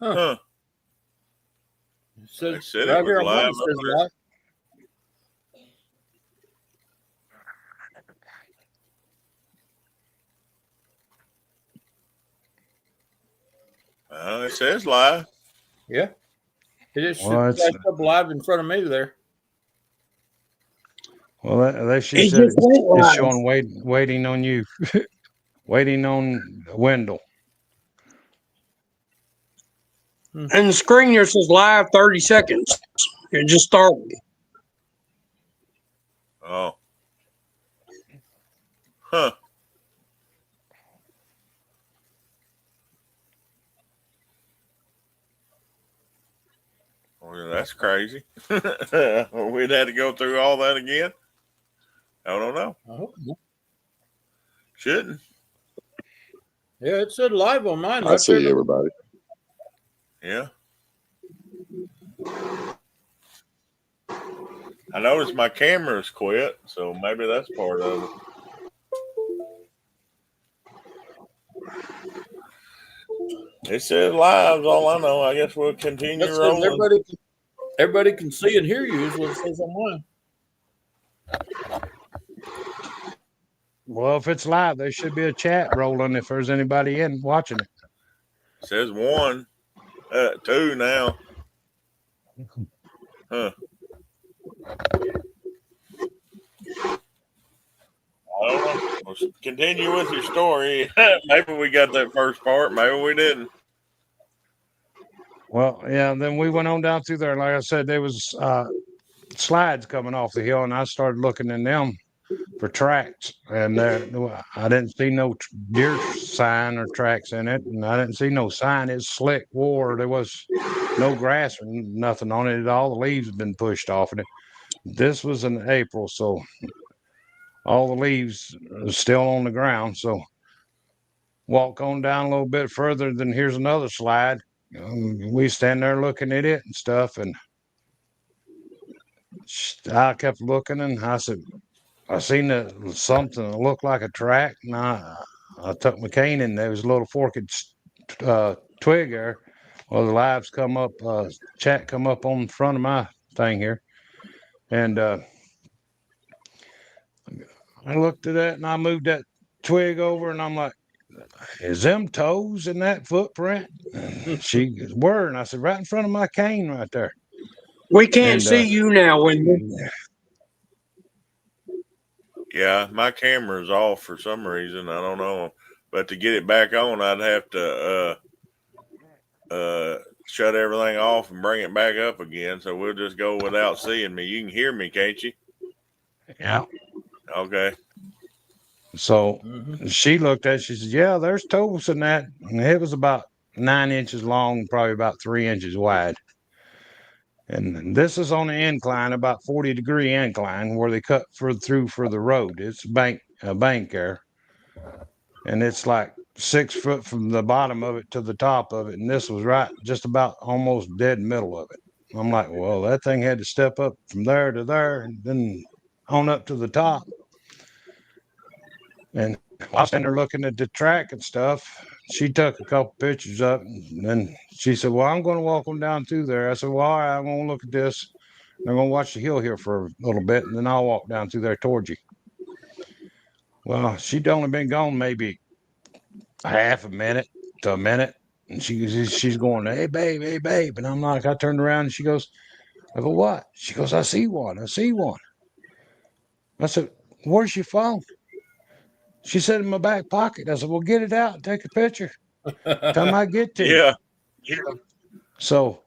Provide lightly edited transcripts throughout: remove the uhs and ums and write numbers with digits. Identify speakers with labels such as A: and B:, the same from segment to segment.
A: Huh.
B: It says,
A: They said
B: right
A: it was
B: here on
A: live
B: mine, it
A: up
B: says
A: there.
B: live.
A: It says live.
B: Yeah. It just
C: Well, it's
B: flashed up live in front of me there.
C: she
D: It
C: said
D: just went
C: it's
D: live.
C: showing waiting on you, waiting on Wendell.
D: And the screen here says live 30 seconds. It just started.
A: Oh. Huh. Well, that's crazy. We'd have to go through all that again. I don't know.
B: I hope not.
A: Shouldn't.
B: Yeah, it said live on mine.
E: I see everybody.
A: Yeah. I noticed my camera's quit, so maybe that's part of it. It says live, all I know. I guess we'll continue
B: That says
A: rolling.
B: everybody can see and hear you is what it says on mine.
C: Well, if it's live, there should be a chat rolling if there's anybody in watching it.
A: It says 1, 2 now. Huh. I don't know. We'll continue with your story. Maybe we got that first part. Maybe we didn't.
C: Well, yeah. Then we went on down through there. Like I said, there was slides coming off the hill, and I started looking in them for tracks. And I didn't see no deer sign or tracks in it, and I didn't see no sign. It's slick war. There was no grass or nothing on it. All the leaves had been pushed off of it. This was in April, so all the leaves are still on the ground. So walk on down a little bit further, then here's another slide. We stand there looking at it and stuff, and I kept looking, and I said, I seen something that looked like a track, and I took my cane, and there was a little forked twig there. Well, the lives come up, chat come up on the front of my thing here, and I looked at that, and I moved that twig over, and I'm like, is them toes in that footprint? And she were, and I said, right in front of my cane right there.
D: We can't see you now, Wendell.
A: Yeah, my camera's off for some reason. I don't know. But to get it back on, I'd have to shut everything off and bring it back up again. So we'll just go without seeing me. You can hear me, can't you?
C: Yeah.
A: Okay.
C: So she looked at it. She said, yeah, there's toes in that. And it was about 9 inches long, probably about 3 inches wide. And this is on the incline, about 40-degree incline, where they cut through for the road. It's a bank there. And it's like 6 foot from the bottom of it to the top of it. And this was right just about almost dead middle of it. I'm like, well, that thing had to step up from there to there and then on up to the top. And I was standing there looking at the track and stuff. She took a couple pictures up, and then she said, well, I'm going to walk them down through there. I said, well, all right, I'm going to look at this. I'm going to watch the hill here for a little bit, and then I'll walk down through there towards you. Well, she'd only been gone maybe half a minute to a minute, and she's going, hey, babe, hey, babe. And I'm like, I turned around, and she goes, I go, what? She goes, I see one. I see one. I said, where's your phone? She said, in my back pocket. I said, well, get it out and take a picture. Time I get to you.
A: Yeah.
C: So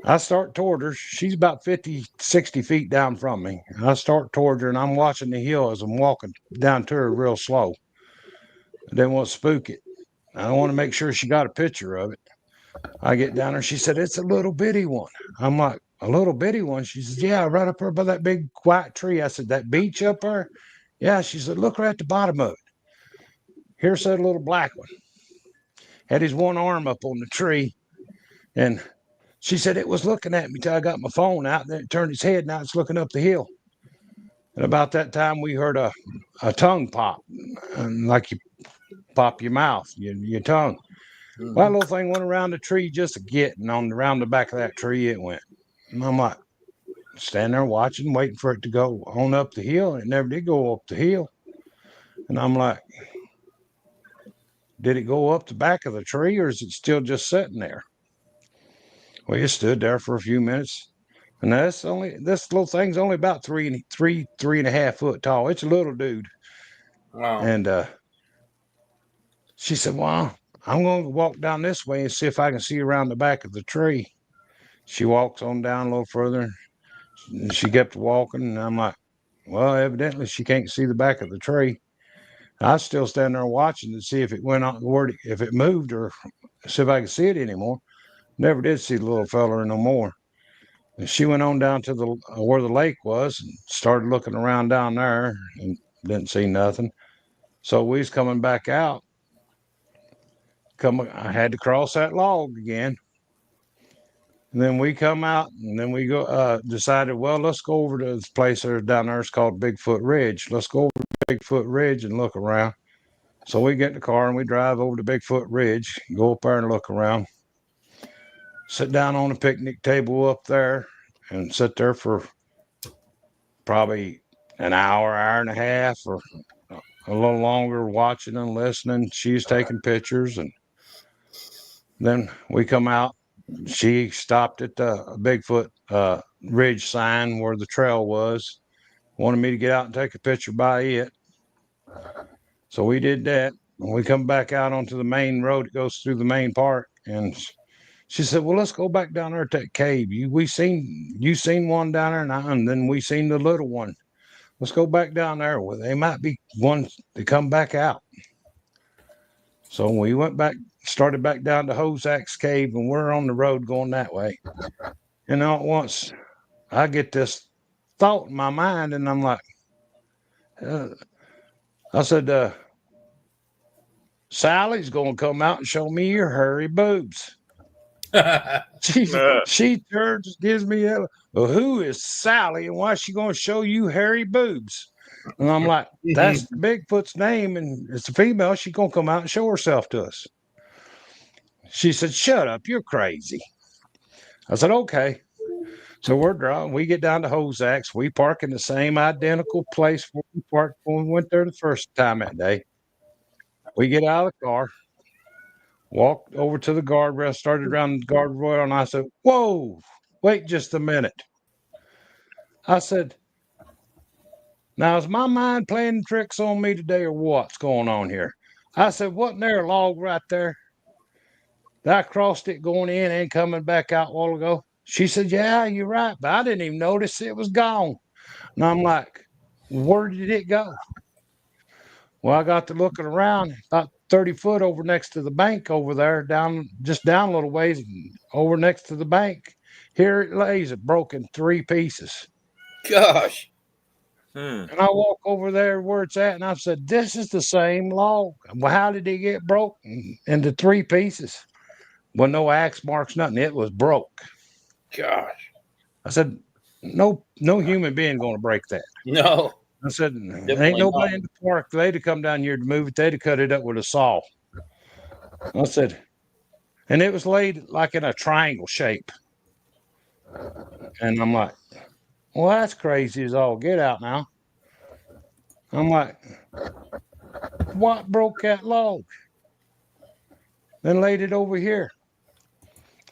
C: I start toward her. She's about 50, 60 feet down from me. And I start toward her, and I'm watching the hill as I'm walking down to her real slow. I didn't want to spook it. I want to make sure she got a picture of it. I get down there. She said, it's a little bitty one. I'm like, a little bitty one? She says, yeah, right up there by that big white tree. I said, that beech up there? Yeah. She said, look right at the bottom of it. Here's that little black one. Had his one arm up on the tree. And she said it was looking at me till I got my phone out. And then it turned its head. Now it's looking up the hill. And about that time, we heard a tongue pop, and like you pop your mouth, your tongue.
B: Mhm.
C: Well, that little thing went around the tree just a getting around the back of that tree. It went. And I'm like, standing there watching, waiting for it to go on up the hill. And it never did go up the hill. And I'm like, did it go up the back of the tree or is it still just sitting there? Well, it stood there for a few minutes. And this little thing's only about 3.5 foot tall. It's a little dude.
B: Wow.
C: And she said, well, I'm going to walk down this way and see if I can see around the back of the tree. She walks on down a little further. And she kept walking. And I'm like, well, evidently she can't see the back of the tree. I was still standing there watching to see if it went on, if it moved or see if I could see it anymore. Never did see the little fella no more. And she went on down to the where the lake was and started looking around down there and didn't see nothing. So we was coming back out. I had to cross that log again. And then we come out and then we decided, well, let's go over to this place down there. It's called Bigfoot Ridge. Let's go over to Bigfoot Ridge and look around. So we get in the car and we drive over to Bigfoot Ridge, go up there and look around, sit down on a picnic table up there and sit there for probably an hour, hour and a half, or a little longer watching and listening. She's taking pictures. And then we come out. She stopped at the Bigfoot Ridge sign where the trail was, wanted me to get out and take a picture by it. So we did that. And we come back out onto the main road that goes through the main park. And she said, well, let's go back down there to that cave. You seen one down there, and then we seen the little one. Let's go back down there. Well, they might be ones to come back out. So we went back, started back down to Hozak's cave, and we're on the road going that way. And all at once, I get this thought in my mind, and I'm like, I said, Sally's going to come out and show me your hairy boobs. She turns, gives me a, well, who is Sally and why is she going to show you hairy boobs? And I'm like, that's Bigfoot's name, and it's a female. She's going to come out and show herself to us. She said, shut up, you're crazy. I said, okay. So we're driving. We get down to Hozak's. We park in the same identical place where we parked when we went there the first time that day. We get out of the car, walked over to the guardrail, started around the guardrail, and I said, whoa, wait just a minute. I said, now is my mind playing tricks on me today or what's going on here? I said, wasn't there a log right there? I crossed it going in and coming back out a while ago. She said, yeah, you're right, but I didn't even notice it was gone. And I'm like, where did it go? Well, I got to looking around, about 30 foot over next to the bank over there, just down a little ways, over next to the bank. Here it lays, it broke in 3 pieces.
B: Gosh.
C: And I walk over there where it's at, and I said, this is the same log. Well, how did it get broken into 3 pieces? Well, no axe marks, nothing. It was broke.
B: Gosh.
C: I said, no human being going to break that.
B: No.
C: I said,
B: Definitely
C: ain't nobody
B: not.
C: in the park. They'd have come down here to move it. They'd have cut it up with a saw. I said, and it was laid like in a triangle shape. And I'm like, well, that's crazy as all get out now. I'm like, what broke that log? Then laid it over here.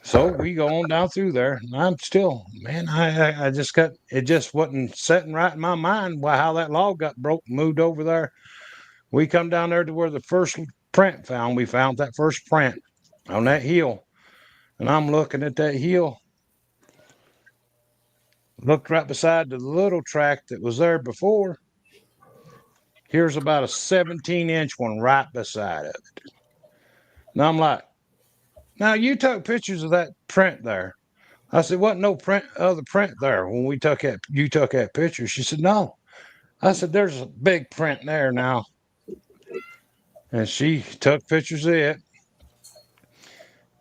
C: So we go on down through there. And I'm still, man, I just it just wasn't setting right in my mind how that log got broke and moved over there. We come down there to where the first print found. We found that first print on that hill. And I'm looking at that hill. Looked right beside the little track that was there before. Here's about a 17-inch one right beside of it. And I'm like, now you took pictures of that print there. I said, wasn't no other print there when you took that picture? She said, no. I said, there's a big print there now. And she took pictures of it.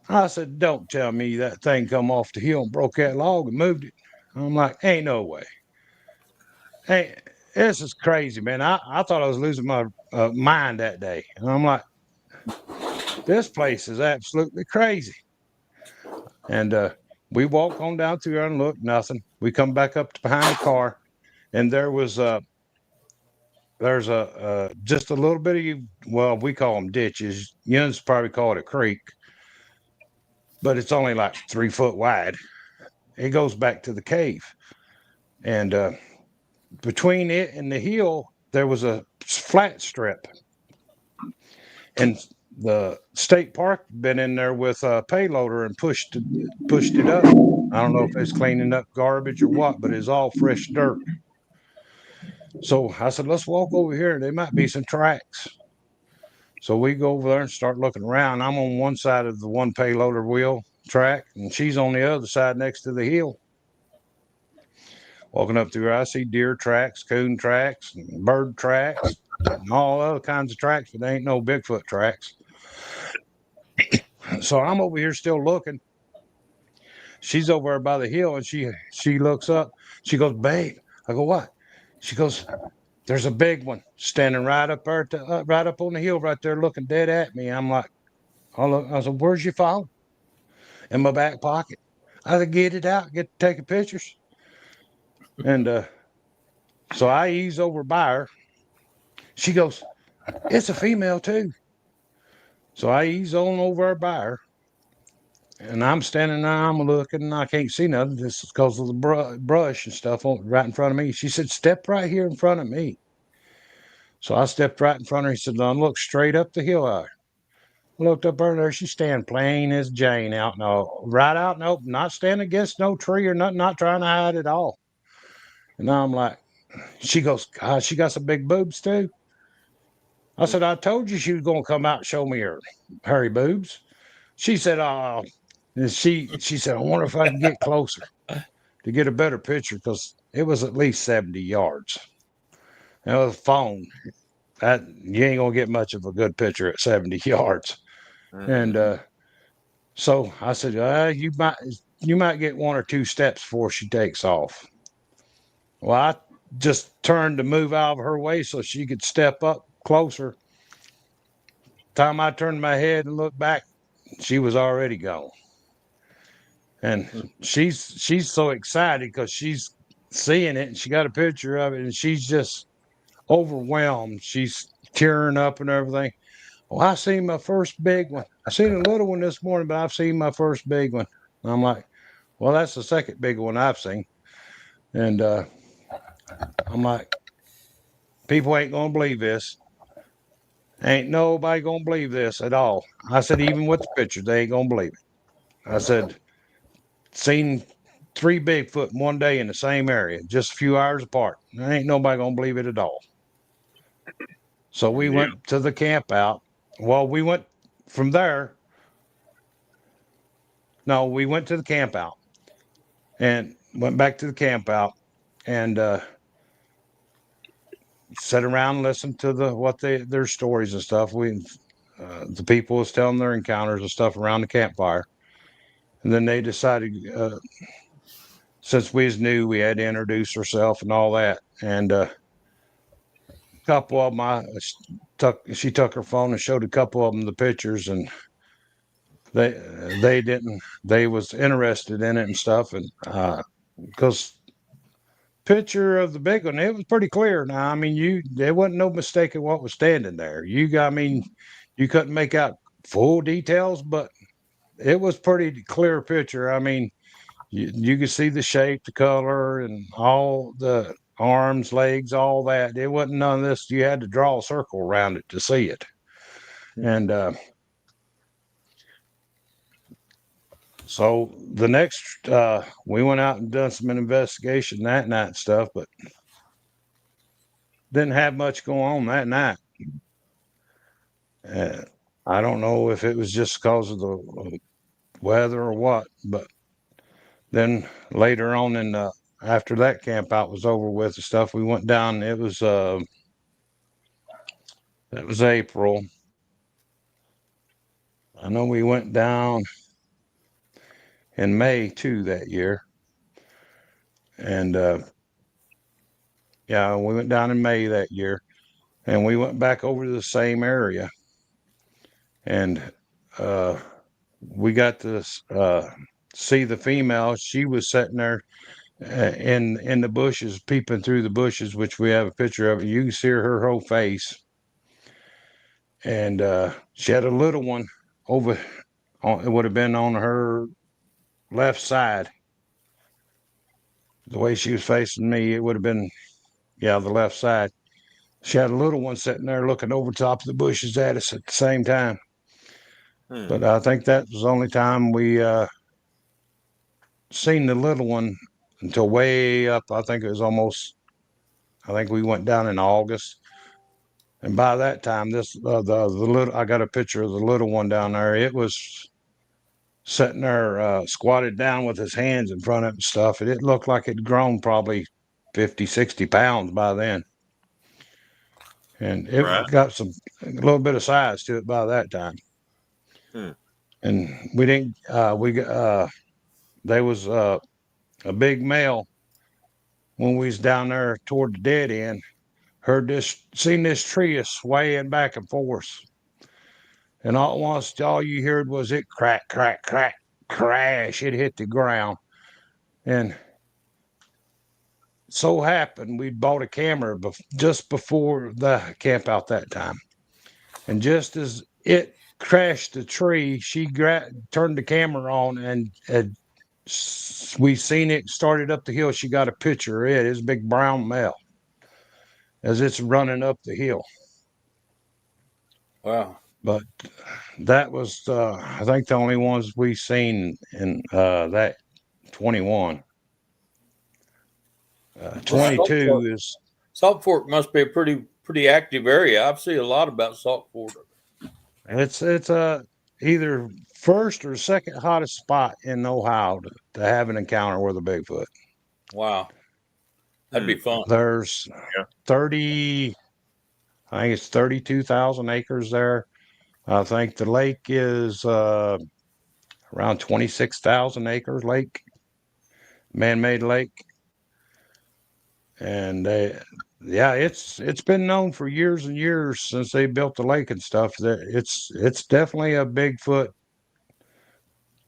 C: I said, don't tell me that thing come off the hill and broke that log and moved it. I'm like, ain't no way. Hey, this is crazy, man. I thought I was losing my mind that day. And I'm like, this place is absolutely crazy. And we walk on down through there and look, nothing. We come back up to behind the car, and there's just a little bit of, well, we call them ditches. Yuns probably call it a creek, but it's only like 3 foot wide. It goes back to the cave. And between it and the hill, there was a flat strip. And the state park been in there with a payloader and pushed it up. I don't know if it's cleaning up garbage or what, but it's all fresh dirt. So I said, let's walk over here. There might be some tracks. So we go over there and start looking around. I'm on one side of the one payloader wheel track, and she's on the other side next to the hill. Walking up through, I see deer tracks, coon tracks, and bird tracks, and all other kinds of tracks, but there ain't no Bigfoot tracks. So I'm over here still looking. She's over there by the hill, and she looks up. She goes, babe. I go, what? She goes, there's a big one standing right up there, right up on the hill, right there, looking dead at me. I'm like, I said, where's your phone? In my back pocket. I said, get it out, get to taking pictures. And so I ease over by her. She goes, it's a female too. So I ease on over by her. And I'm standing there, I'm looking, and I can't see nothing. This is because of the brush and stuff right in front of me. She said, step right here in front of me. So I stepped right in front of her. He said, no, look straight up the hill. I looked up there, she's standing plain as Jane out right out in the open, not standing against no tree or nothing, not trying to hide at all. And I'm like, she goes, God, she got some big boobs too. I said, I told you she was going to come out and show me her hairy boobs. She said, oh, and she said, I wonder if I can get closer to get a better picture, because it was at least 70 yards. And with a phone, that you ain't gonna get much of a good picture at 70 yards. And so I said, you might get one or two steps before she takes off. Well, I just turned to move out of her way so she could step up closer. Time I turned my head and looked back, she was already gone. And she's so excited because she's seeing it and she got a picture of it, and she's just overwhelmed. She's tearing up and everything. Well, I seen my first big one. I seen a little one this morning, but I've seen my first big one. And I'm like, well, that's the second big one I've seen. And I'm like, people ain't gonna believe this. Ain't nobody gonna believe this at all. I said, even with the picture, they ain't gonna believe it. I said, seen 3 Bigfoot in one day in the same area, just a few hours apart. Ain't nobody gonna believe it at all. So we went to the camp out. Well, we went from there. No, we went to the camp out and went back to the camp out and sat around and listened to their stories and stuff. The people was telling their encounters and stuff around the campfire. And then they decided, since we was new, we had to introduce ourselves and all that. And a couple of them, she took her phone and showed a couple of them the pictures, and they was interested in it and stuff. And because picture of the big one, it was pretty clear. Now, I mean, there wasn't no mistaking what was standing there. I mean, you couldn't make out full details, but it was pretty clear picture. I mean, you could see the shape, the color, and all the arms, legs, all that. It wasn't none of this. You had to draw a circle around it to see it. And so the next, we went out and done some investigation that night and stuff, but didn't have much going on that night. I don't know if it was just because of the weather or what, but then later on after that camp out was over with and stuff, we went down. It was April. I know we went down in May too that year. And yeah, we went down in May that year, and we went back over to the same area. And we got to see the female. She was sitting there in the bushes, peeping through the bushes, which we have a picture of. You can see her whole face, and she had a little one over. It would have been on her left side. The way she was facing me, it would have been, yeah, the left side. She had a little one sitting there looking over top of the bushes at us at the same time. But I think that was the only time we seen the little one until way up. I think it was almost. I think we went down in August, and by that time, this the little. I got a picture of the little one down there. It was sitting there squatted down with his hands in front of it and stuff. And it looked like it'd grown probably 50, 60 pounds by then. And it got a little bit of size to it by that time. And we didn't, there was a big male when we was down there toward the dead end, seen this tree swaying back and forth. And all at once, all you heard was it crack, crack, crack, crash. It hit the ground. And so happened we bought a camera just before the camp out that time. And just as it crashed the tree, she turned the camera on, and we seen it started up the hill. She got a picture of it. It's a big brown male as it's running up the hill.
B: Wow.
C: But that was, I think, the only ones we seen in that 21. 22 is
B: Salt Fork must be a pretty active area. I've seen a lot about Salt Fork.
C: it's either first or second hottest spot in Ohio to have an encounter with a Bigfoot.
B: Wow. That'd be fun.
C: There's 30, I think it's 32,000 acres there. I think the lake is around 26,000 acres lake, man-made lake. And it's been known for years and years since they built the lake and stuff that it's definitely a Bigfoot.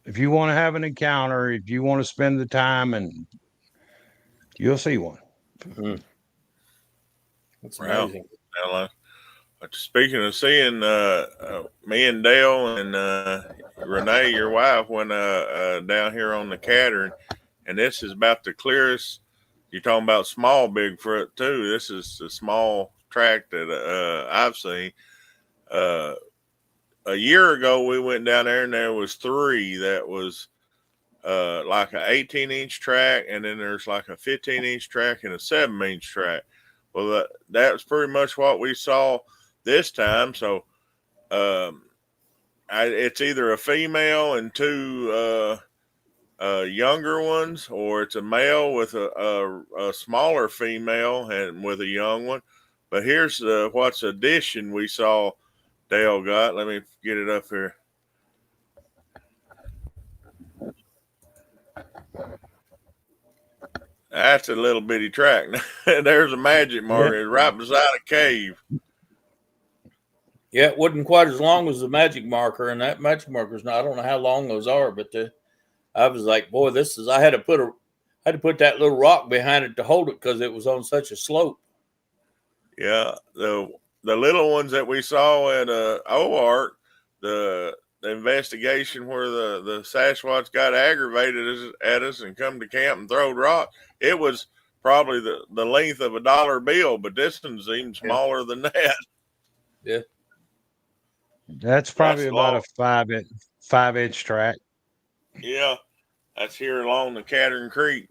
C: If you want to have an encounter, if you want to spend the time, and you'll see one.
B: That's amazing.
A: Well, speaking of seeing, me and Dale and Renee, your wife, went down here on the Cattern, and this is about the clearest. You're talking about small Bigfoot too. This is a small track that I've seen. A year ago, we went down there and there was 3 that was like an 18-inch track, and then there's like a 15-inch track and a 7-inch track. Well, that's pretty much what we saw this time. So it's either a female and 2 younger ones, or it's a male with a smaller female and with a young one. But here's what's addition we saw Dale got. Let me get it up here. That's a little bitty track. There's a magic marker right beside a cave.
B: Yeah, it wasn't quite as long as the magic marker, and that magic marker's not. I don't know how long those are, but I was like, boy, this is. I had to put that little rock behind it to hold it because it was on such a slope.
A: Yeah, the little ones that we saw at OARC, the investigation where the Sasquatch got aggravated at us and come to camp and throwed rocks, it was probably the length of a dollar bill, but this one's even smaller than that.
B: Yeah.
C: That's probably about a 5-inch track.
A: Yeah, that's here along the Cattern Creek.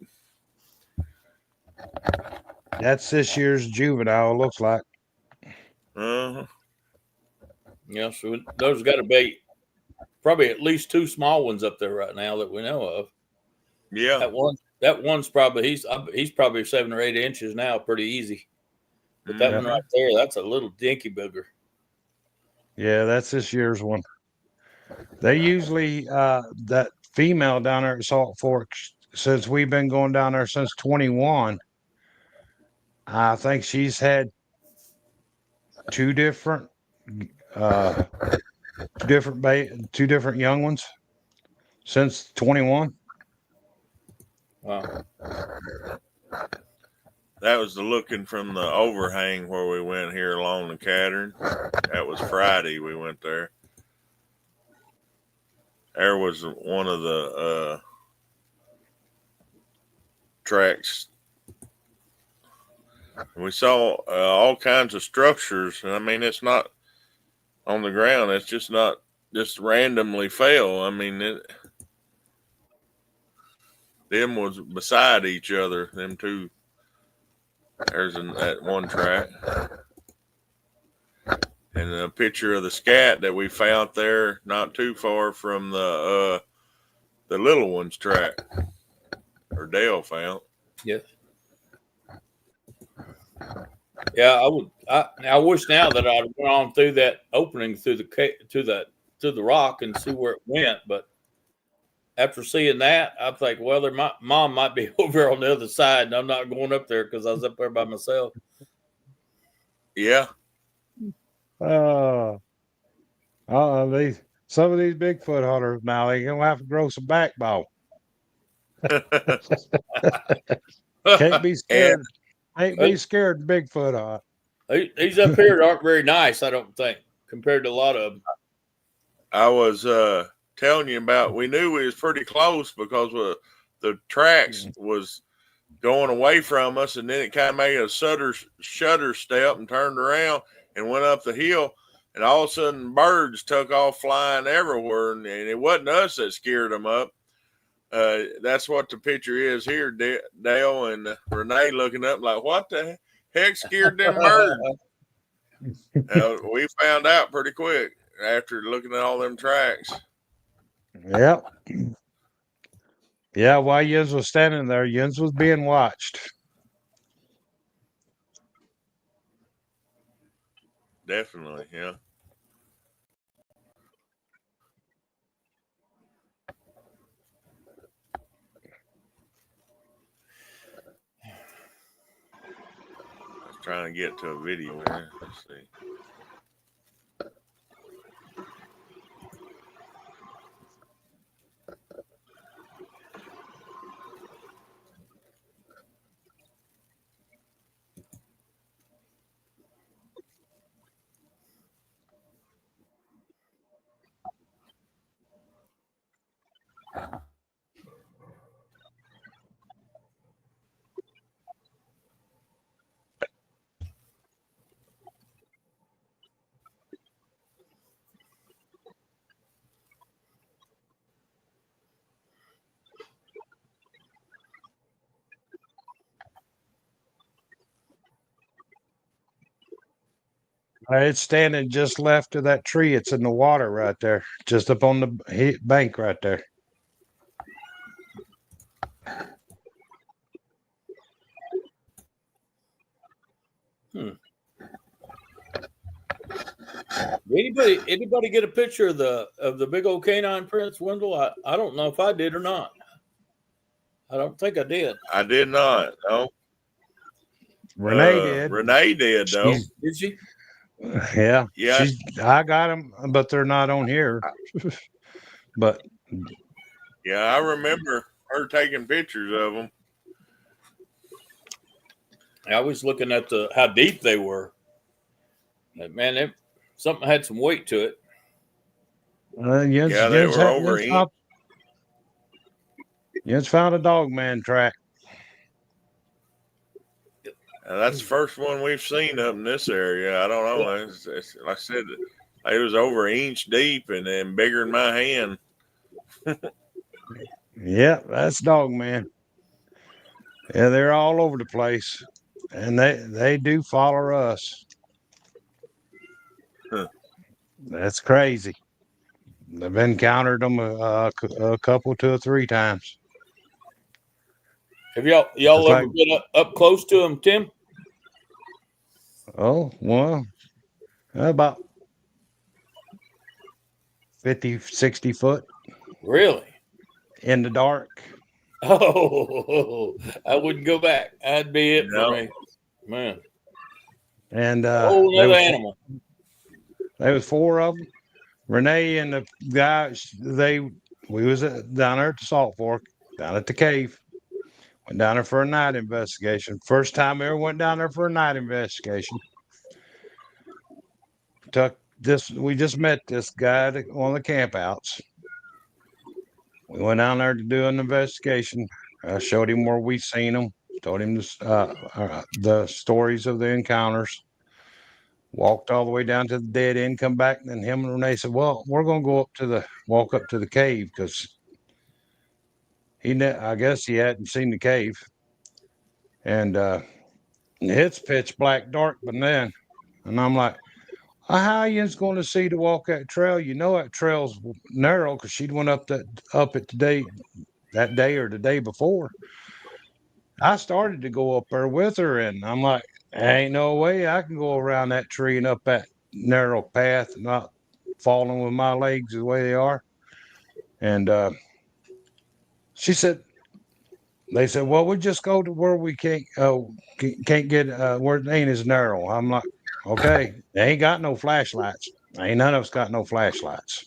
C: That's this year's juvenile, looks like.
B: Yeah, so those got to be probably at least 2 small ones up there right now that we know of.
A: Yeah,
B: that one's probably he's probably 7 or 8 inches now, pretty easy. But that one right there, that's a little dinky booger.
C: Yeah, that's this year's one. They usually that female down there at Salt Fork, since we've been going down there since 21, I think she's had 2 different two different young ones since 21.
B: Wow.
A: That was the looking from the overhang where we went here along the Cattern. That was Friday we went there. There was one of the tracks. We saw all kinds of structures. I mean, it's not on the ground. It's just not just randomly fell. I mean, them was beside each other. Them two. There's that one track. And a picture of the scat that we found there, not too far from the little one's track, or Dale found.
B: Yes. Yeah, I wish now that I'd gone on through that opening through the rock and see where it went. But after seeing that, I think, well, mom might be over on the other side, and I'm not going up there because I was up there by myself.
A: Yeah.
C: Some of these Bigfoot hunters now, they're gonna have to grow some backbone. Can't be scared. Ain't be scared of Bigfoot hunt.
B: These up here aren't very nice, I don't think, compared to a lot of them.
A: I was telling you about. We knew we was pretty close because the tracks was going away from us, and then it kind of made a shutter step and turned around and went up the hill, and all of a sudden birds took off flying everywhere, and it wasn't us that scared them up. That's what the picture is here. Dale and Renee looking up like, what the heck scared them birds? We found out pretty quick after looking at all them tracks.
C: Yep. Yeah, while Jens was standing there, Jens was being watched.
A: Definitely, yeah. I was trying to get to a video here. Let's see.
C: It's standing just left of that tree. It's in the water right there, just up on the bank right there.
B: Anybody get a picture of the big old canine prints, Wendell? I don't know if I did or not. I don't think I did.
A: I did not. No.
C: Renee did.
A: Renee did though.
B: Did she?
C: Yeah.
A: Yeah.
C: I got them, but they're not on here. But
A: yeah, I remember her taking pictures of them.
B: I was looking at how deep they were. Man, something had some weight to it.
A: They were over
C: Jens found a dog man track.
A: That's the first one we've seen up in this area. I don't know. It's, like I said, it was over an inch deep and then bigger than my hand.
C: Yeah, that's dog man. Yeah, they're all over the place, and they do follow us.
A: Huh.
C: That's crazy. I've encountered them a couple, 2 or 3 times.
B: Have y'all ever been up close to them, Tim?
C: Oh, well, about 50, 60 foot.
B: Really?
C: In the dark.
B: Oh, I wouldn't go back. That'd be it for me. Man.
C: And
B: another animal.
C: There was 4 of them. Renee and the guys, we was down there at the Salt Fork, down at the cave. Went down there for a night investigation. First time I ever went down there for a night investigation. We just met this guy at one of the campouts. We went down there to do an investigation. I showed him where we seen them, told him the stories of the encounters. Walked all the way down to the dead end, come back, and then him and Renee said, "Well, we're going to walk up to the cave because I guess he hadn't seen the cave, and it's pitch black dark." But then, and I'm like, "How yous going to see to walk that trail? You know that trail's narrow because she'd went up it that day or the day before." I started to go up there with her, and I'm like, "Ain't no way I can go around that tree and up that narrow path and not falling with my legs the way they are." And they said, "Well, we just go to where we can't get where it ain't as narrow." I'm like, "Okay, they ain't got no flashlights. Ain't none of us got no flashlights."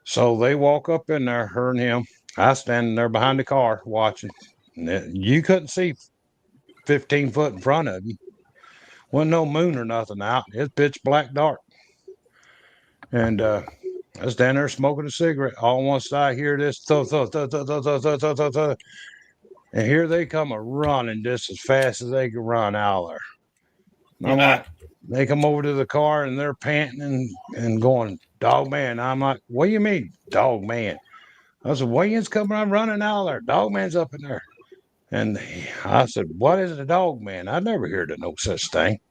C: So they walk up in there, her and him. I standing there behind the car watching. You couldn't see 15 foot in front of you. Wasn't no moon or nothing out. It's pitch black dark. And I was down there smoking a cigarette. All once I hear this, thud, thud, thud, thud, thud, thud, thud, thud, thud, and here they come a running just as fast as they can run out there. And I'm like, they come over to the car and they're panting and going, "Dog man." I'm like, "What do you mean, dog man?" I said, "Williams coming on running out there. Dog man's up in there." And I said, "What is a dog man?" I never heard of no such thing.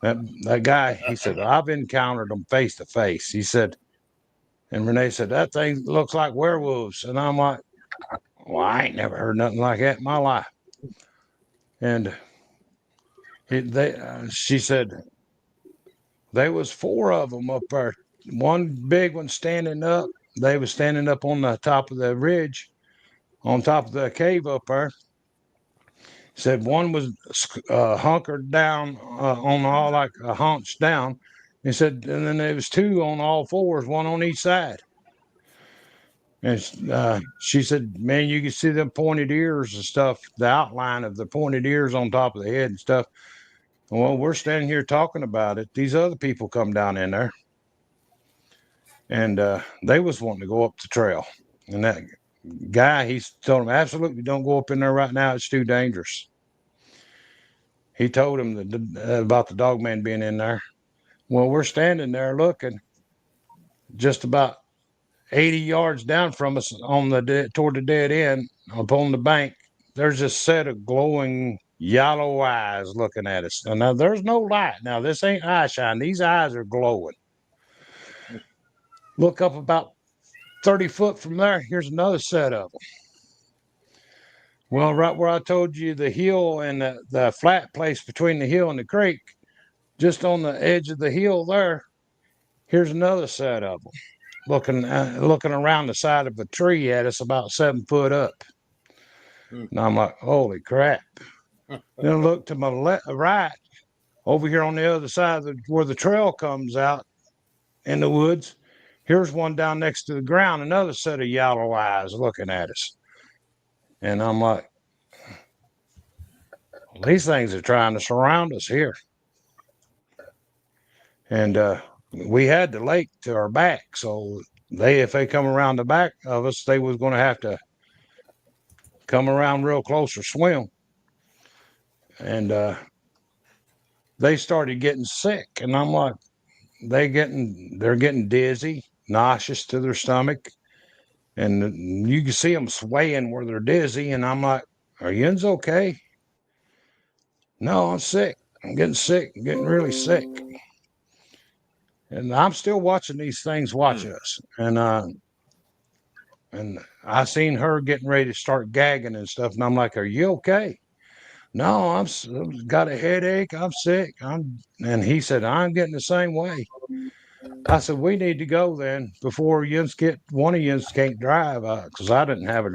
C: That guy, he said, "I've encountered them face to face." He said, and Renee said, "That thing looks like werewolves." And I'm like, "Well, I ain't never heard nothing like that in my life." And she said, there was four of them up there. One big one standing up. They was standing up on the top of the ridge, on top of the cave up there. Said one was hunkered down on all like a hunch down. He said, and then there was two on all fours, one on each side. And she said, "Man, you can see them pointed ears and stuff, the outline of the pointed ears on top of the head and stuff." Well, we're standing here talking about it. These other people come down in there, and they was wanting to go up the trail. And that guy, he's told them, "Absolutely don't go up in there right now. It's too dangerous." He told him about the dog man being in there. Well, we're standing there looking, just about 80 yards down from us toward the dead end up on the bank. There's a set of glowing yellow eyes looking at us. Now there's no light. Now this ain't eye shine. These eyes are glowing. Look up about 30 foot from there. Here's another set of them. Well, right where I told you the hill and the flat place between the hill and the creek, just on the edge of the hill there, here's another set of them looking around the side of a tree at us about 7 foot up. And I'm like, "Holy crap." Then I look to my right over here on the other side where the trail comes out in the woods. Here's one down next to the ground, another set of yellow eyes looking at us. And I'm like, well, these things are trying to surround us here. And we had the lake to our back, so if they come around the back of us, they was going to have to come around real close or swim. And they started getting sick, and I'm like, they're getting dizzy, nauseous to their stomach, and you can see them swaying where they're dizzy. And I'm like, "Are yins okay?" "No, I'm sick. I'm getting sick. I'm getting really sick." And I'm still watching these things watch us. And I seen her getting ready to start gagging and stuff. And I'm like, "Are you okay?" "No, I've got a headache. I'm sick." And he said, "I'm getting the same way." I said, "We need to go then before one of yins can't drive, because I don't have a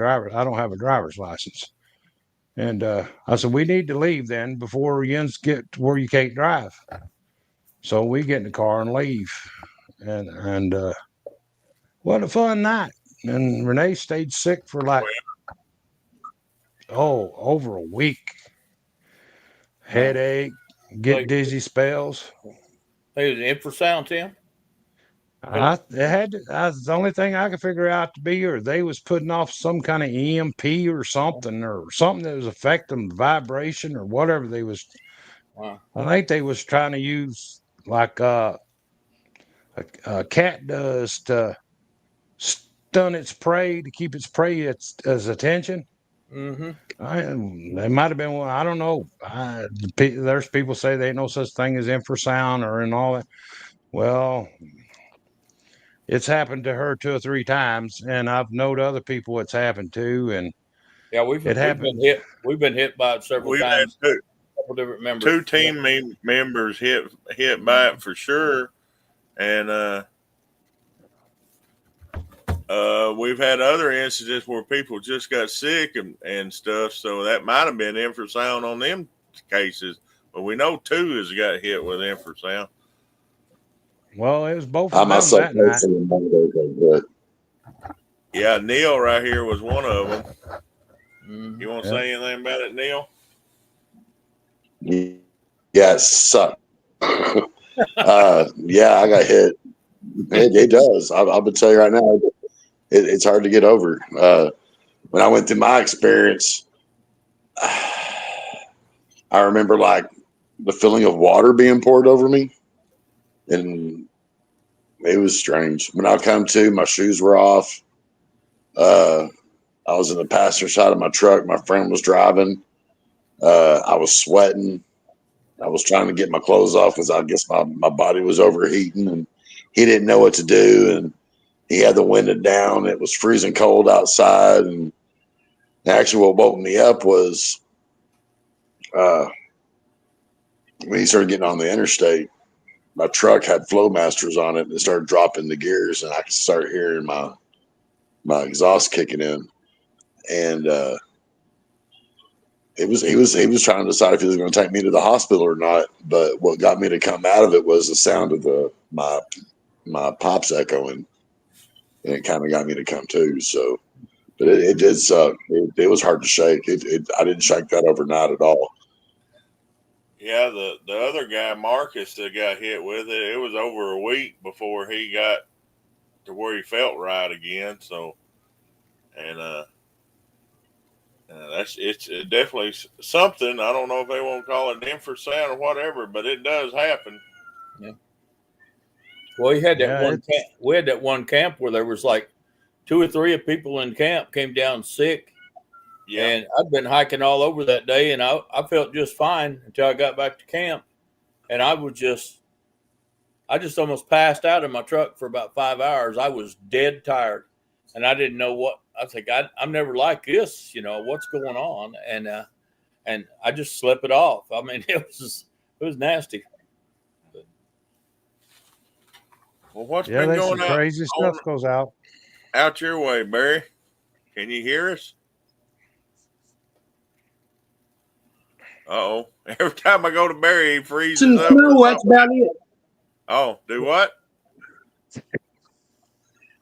C: driver's license. And I said, "We need to leave then before yins get to where you can't drive." So we get in the car and leave. and what a fun night. And Renee stayed sick for like over a week. Headache, get dizzy spells.
B: Hey, the infrasound, Tim?
C: That's the only thing I could figure out to be, or they was putting off some kind of EMP or something that was affecting the vibration or whatever they was.
B: Wow.
C: I think they was trying to use like a cat does to stun its prey to keep its prey its attention.
B: Mm-hmm.
C: They might have been. I don't know. There's people say there ain't no such thing as infrasound or and all that. Well, it's happened to her 2 or 3 times, and I've known other people it's happened to, and
B: Yeah, we've
C: it
B: been
C: happened.
B: hit. We've been hit by it several
A: We've
B: times.
A: had
B: Couple different members.
A: two team members hit by it for sure, and we've had other incidents where people just got sick and stuff. So that might have been infrasound on them cases, but we know 2 has got hit with infrasound.
C: Well, it was both
E: I
C: of them
E: myself
C: that night.
E: personally know those are
A: Yeah, Neil right here was one of them.
B: Mm-hmm.
A: You want to say anything about it, Neil?
E: good. Yeah, it sucked. Yeah, I got hit. It does. I'll tell you right now, it's hard to get over. When I went through my experience, I remember like the feeling of water being poured over me, and it was strange. When I come to, my shoes were off. I was in the passenger side of my truck. My friend was driving. I was sweating. I was trying to get my clothes off because I guess my body was overheating, and he didn't know what to do. And he had the window down. It was freezing cold outside. And actually, what woke me up was when he started getting on the interstate. My truck had Flowmasters on it, and it started dropping the gears, and I could start hearing my exhaust kicking in. And he was trying to decide if he was going to take me to the hospital or not. But what got me to come out of it was the sound of my pops echoing, and it kind of got me to come to. So, but it did suck. It was hard to shake. I didn't shake that overnight at all.
A: Yeah, the other guy, Marcus, that got hit with it, it was over a week before he got to where he felt right again. So, and it's definitely something. I don't know if they want to call it infrasound or whatever, but it does happen.
B: Yeah. Well, we had that one camp where there was like 2 or 3 people in camp came down sick.
A: Yeah.
B: And I'd been hiking all over that day, and I felt just fine until I got back to camp, and I just almost passed out in my truck for about 5 hours. I was dead tired, and I didn't know what. I think I'm never like this. What's going on, and I just slept it off. I mean, it was nasty.
A: Well, what's
C: Yeah,
A: been
C: there's
A: going
C: some
A: on
C: crazy stuff goes out.
A: out your way, Barry? Can you hear us? Uh-oh. Every time I go to Barry, he freezes
D: Some
A: up.
D: snow, that's about it.
A: Oh, do what?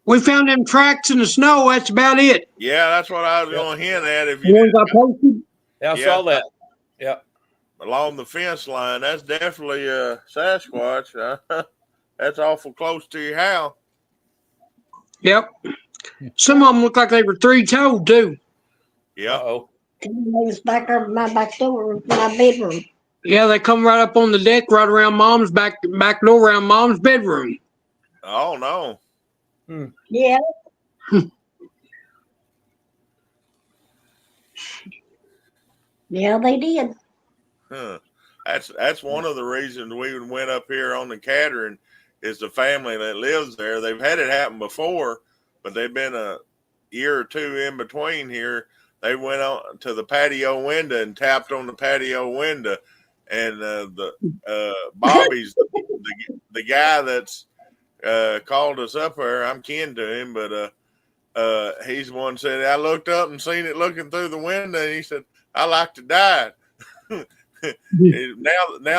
D: We found them tracks in the snow. That's about it.
A: Yeah, that's what I was going to hint at. If
D: The
A: you
D: ones I posted.
B: Yeah, I saw that. Yeah.
A: Along the fence line, that's definitely a Sasquatch. That's awful close to your house.
D: Yep. Some of them look like they were 3-toed too.
A: Yeah.
B: Uh-oh.
F: They was back there by my back door, my bedroom.
D: Yeah, they come right up on the deck, right around Mom's back door, around Mom's bedroom.
A: Oh no.
F: Yeah. Yeah, they did.
A: Huh. That's one of the reasons we went up here on the Catering is the family that lives there. They've had it happen before, but they've been a year or 2 in between here. They went on to the patio window and tapped on the patio window, and Bobby's the guy that's called us up there. I'm kin to him, but he's the one said I looked up and seen it looking through the window, and he said I like to die. Now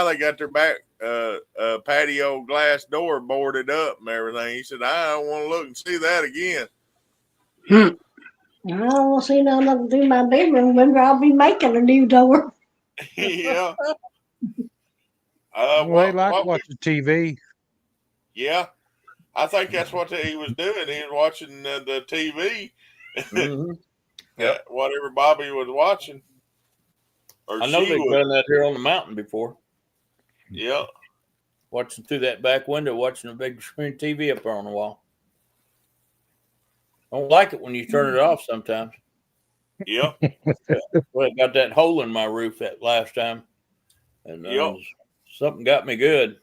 A: they got their back patio glass door boarded up and everything. He said, I don't want to look and see that again.
F: I don't want to see none of them through my bedroom. Remember, I'll be making a new door.
A: Yeah.
C: Well, they like watching TV.
A: Yeah. I think that's what he was doing. He was watching the TV.
B: Mm-hmm. Yep.
A: Whatever Bobby was watching. Or
B: I know they've done that here on the mountain before.
A: Yeah.
B: Watching through that back window, watching a big screen TV up there on the wall. I don't like it when you turn it off sometimes.
A: Yeah.
B: Well, I got that hole in my roof that last time. And something got me good.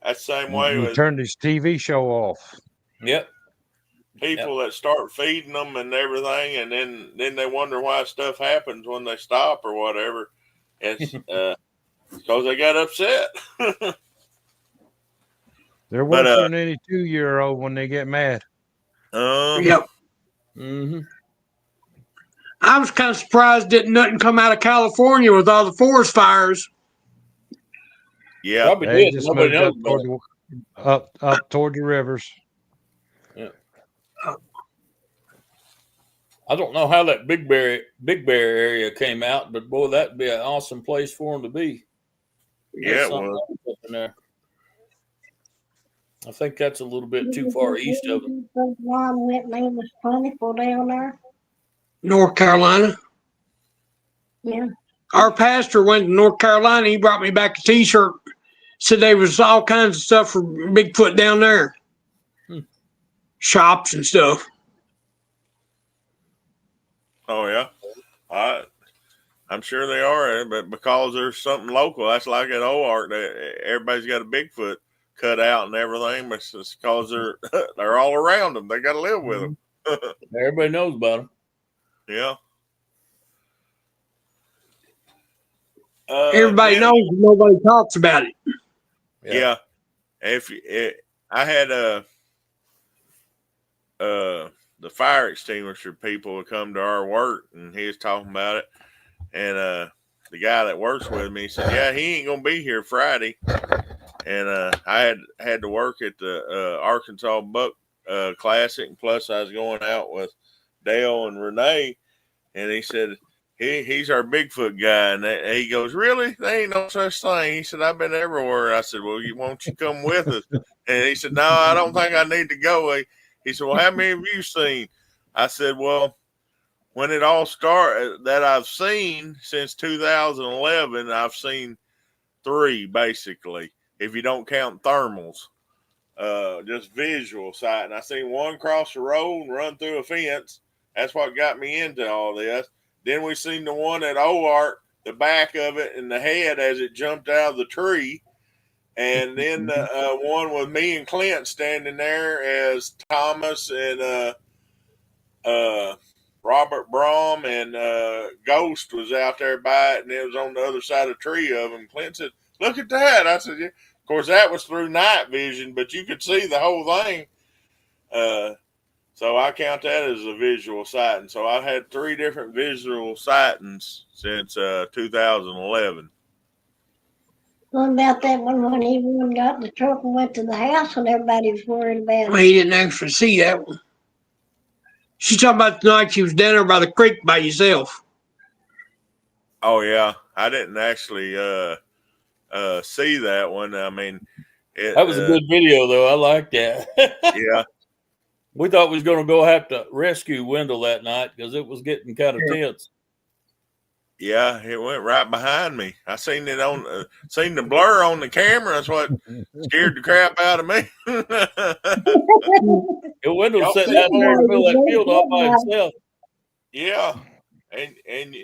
A: That's the same way with
C: turned his TV show off.
B: Yep.
A: People that start feeding them and everything, and then they wonder why stuff happens when they stop or whatever. It's because they got upset.
C: They're worse than any 2-year-old when they get mad.
D: Yep.
B: Mm-hmm.
D: I was kind of surprised didn't nothing come out of California with all the forest fires.
A: Yeah,
B: probably
C: they
B: did.
C: just
B: Nobody knows
C: up toward the rivers.
B: Yeah. I don't know how that Big Bear area came out, but boy, that'd be an awesome place for them to be.
A: Yeah, it was.
B: Up in there. I think that's a little bit too far east of them.
F: Ron Whitney was plentiful down there.
D: North Carolina.
F: Yeah.
D: Our pastor went to North Carolina. He brought me back a T-shirt. Said there was all kinds of stuff for Bigfoot down there. Shops and stuff.
A: Oh yeah, I'm sure they are, but because there's something local, that's like at Oart. Everybody's got a Bigfoot cut out and everything, but it's because they're all around them. They got to live with them.
B: Everybody knows about them.
A: Yeah.
D: Everybody knows, but nobody talks about it.
A: Yeah. I had the fire extinguisher people would come to our work, and he was talking about it, and the guy that works with me said, "Yeah, he ain't gonna be here Friday," and I had to work at the Arkansas Buck Classic, and plus I was going out with Dale and Renee, and he said he's our Bigfoot guy, and he goes, "Really? There ain't no such thing." He said, "I've been everywhere." I said, "Well, won't you come with us?" And he said, "No, I don't think I need to go." He said, "Well, how many have you seen?" I said, "Well, when it all started, that I've seen since 2011, I've seen 3 basically, if you don't count thermals, just visual sight. And I seen one cross the road and run through a fence. That's what got me into all this. Then we seen the one at Oart, the back of it and the head as it jumped out of the tree. And then one with me and Clint standing there as Thomas and Robert Brom and Ghost was out there by it, and it was on the other side of the tree of him. Clint said, "Look at that." I said, "Yeah." Of course, that was through night vision, but you could see the whole thing. So I count that as a visual sighting. So I've had 3 different visual sightings since 2011.
F: What about that one when everyone got in the truck and went to the house and everybody was worried about
D: Well,
F: it?
D: he didn't actually see that one. She's talking about the night she was down there by the creek by yourself.
A: Oh yeah, I didn't actually see that one. I mean,
B: That was a good video, though. I like that.
A: Yeah.
B: We thought we was going to go have to rescue Wendell that night because it was getting kind of tense.
A: Yeah, it went right behind me. I seen it seen the blur on the camera. That's what scared the crap out of me.
B: Wendell was sitting out there in the middle of that field all by himself.
A: Yeah, and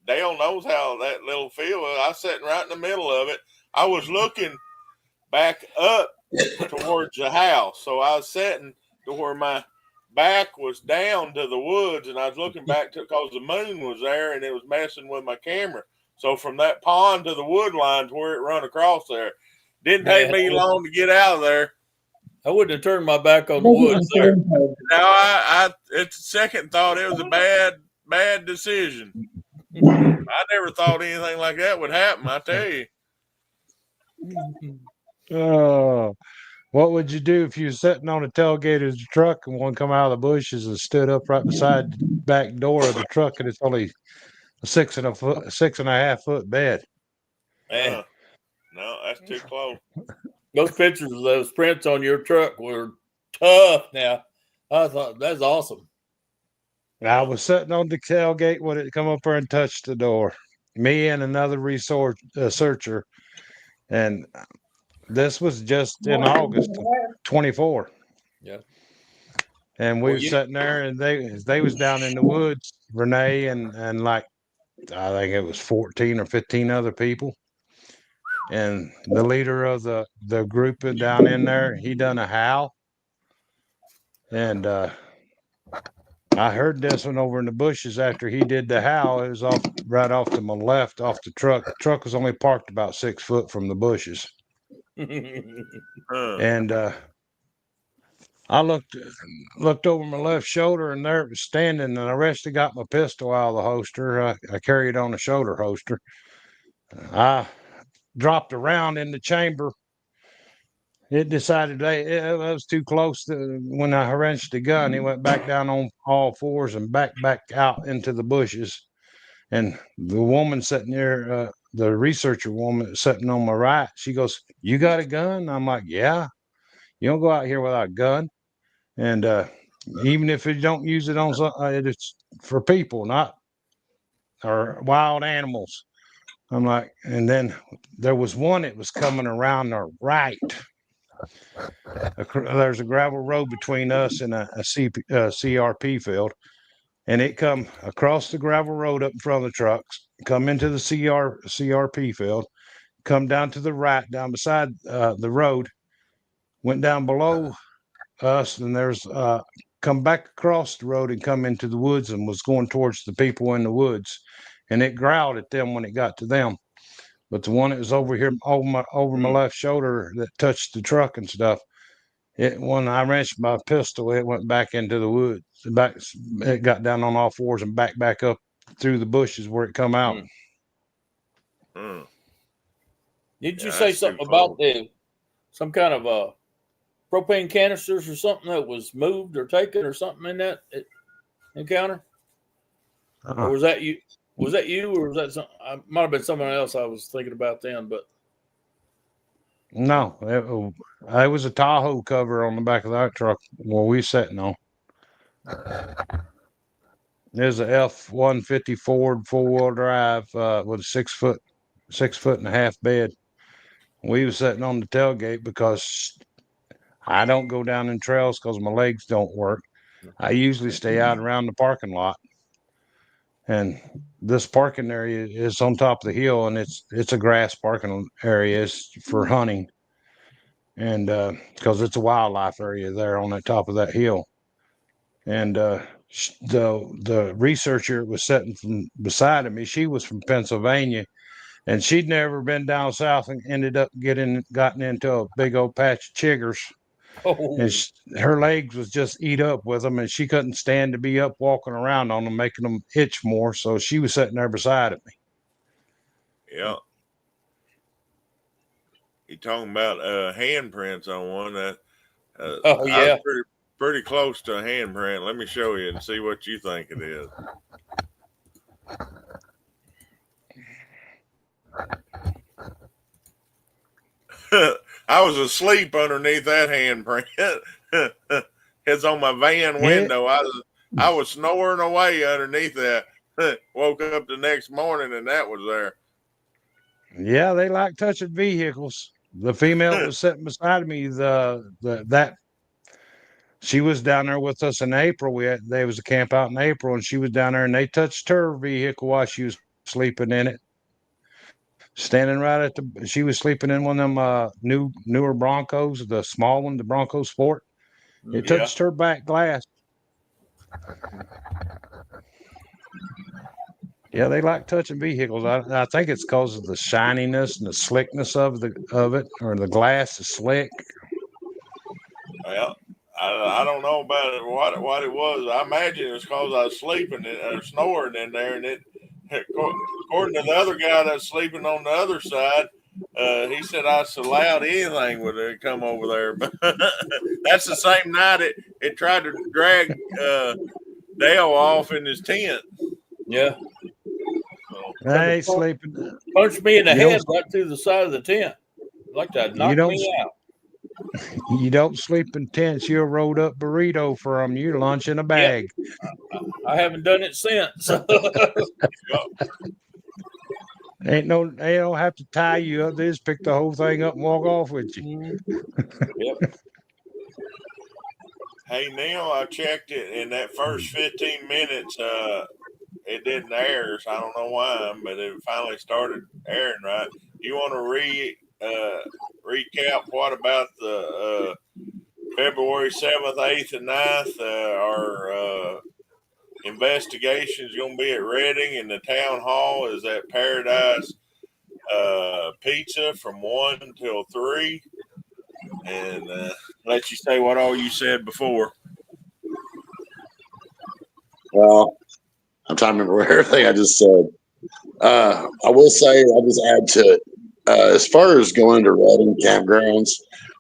A: Dale knows how that little field. I was sitting right in the middle of it. I was looking back up towards the house, so I was sitting to where my back was down to the woods, and I was looking back to because the moon was there and it was messing with my camera. So from that pond to the wood lines where it run across there, didn't take me long to get out of there.
B: I wouldn't have turned my back on the woods there.
A: Now it's a second thought. It was a bad decision. I never thought anything like that would happen. I tell you.
C: Oh, what would you do if you were sitting on the tailgate of the truck and one come out of the bushes and stood up right beside the back door of the truck and it's only a 6.5 foot bed?
B: Man,
A: No, that's too close.
B: those pictures of those prints on your truck were tough. Now, I thought that's awesome.
C: I was sitting on the tailgate when it come up there and touched the door. Me and another searcher, and this was just in August of 24.
B: Yeah.
C: And we
B: Well,
C: was sitting there, and they was down in the woods, Renee and like I think it was 14 or 15 other people. And the leader of the group down in there, he done a howl, and I heard this one over in the bushes after he did the howl. It was right off to my left, off the truck. The truck was only parked about 6 foot from the bushes,
A: Huh.
C: and I looked over my left shoulder, and there it was standing. And I rested got my pistol out of the holster. I carried on a shoulder holster. I dropped around in the chamber. It decided it was too close. When I wrenched the gun, it went back down on all fours and back out into the bushes. And the woman sitting there, the researcher woman sitting on my right, she goes, "You got a gun?" I'm like, "Yeah." You don't go out here without a gun. And even if you don't use it on it's for people, not or wild animals. I'm like, and then there was one that was coming around our right. There's a gravel road between us and a CRP field, and it come across the gravel road up in front of the trucks, come into the CRP field, come down to the right, down beside the road, went down below us, and there's come back across the road and come into the woods and was going towards the people in the woods, and it growled at them when it got to them. But the one that was over here over my left shoulder that touched the truck and stuff, when I wrenched my pistol, it went back into the woods. It got down on all fours and back up through the bushes where it come out.
A: Hmm.
B: Did you
A: Yeah,
B: say
A: that's too
B: something about
A: close.
B: some kind of propane canisters or something that was moved or taken or something in that encounter? Or was that you? Was that you, or was that some? Might have been someone else I was thinking about then. But
C: No, it was a Tahoe cover on the back of that truck where we sitting on. There's a F-150 Ford 4-wheel drive with a 6.5 bed. We was sitting on the tailgate because I don't go down in trails because my legs don't work. I usually stay out around the parking lot, and this parking area is on top of the hill, and it's a grass parking area. It's for hunting, and because it's a wildlife area there on the top of that hill. And the researcher was sitting from beside of me. She was from Pennsylvania, and she'd never been down south and ended up gotten into a big old patch of chiggers. And her legs was just eat up with them, and she couldn't stand to be up walking around on them, making them itch more. So she was sitting there beside of me.
A: Yeah. You talking about handprints on one that
B: oh
A: I was
B: yeah,
A: pretty close to a handprint. Let me show you and see what you think it is. I was asleep underneath that handprint. It's on my van window. I was snoring away underneath that. Woke up the next morning and that was there.
C: Yeah, they like touching vehicles. The female that was sitting beside me, that she was down there with us in April. There was a camp out in April, and she was down there, and they touched her vehicle while she was sleeping in it. Standing right at she was sleeping in one of them newer Broncos, the small one, the Bronco Sport. It
B: yeah.
C: touched her back glass. Yeah, they like touching vehicles. I think it's because of the shininess and the slickness of it, or the glass is slick.
A: Well, I don't know about it, what it was. I imagine it was because I was sleeping or snoring in there, and it according to the other guy that's sleeping on the other side, He said I was allowed anything would come over there. But that's the same night it tried to drag Dale off in his tent.
B: Yeah.
A: So,
C: I ain't sleeping.
B: Punched me in the
C: You don't
B: head right through the side of the tent. Like that
C: you
B: knocked
C: don't
B: me out.
C: you don't sleep in tents. You'll rolled up burrito from you lunch in a
B: Yep.
C: bag.
B: I haven't done it since.
A: yeah.
C: They don't have to tie you up. They just pick the whole thing up and walk off with you.
B: Yep.
A: Hey Neil, I checked it in that first 15 minutes. It didn't air, so I don't know why, but it finally started airing right. You want to recap what about the February 7th, 8th, and 9th? Our investigation is going to be at Reading, and the town hall is at Paradise Pizza from 1 till 3. And let you say what all you said before.
E: Well, I'm trying to remember everything I just said. I will say, I'll just add to it. As far as going to Reading campgrounds,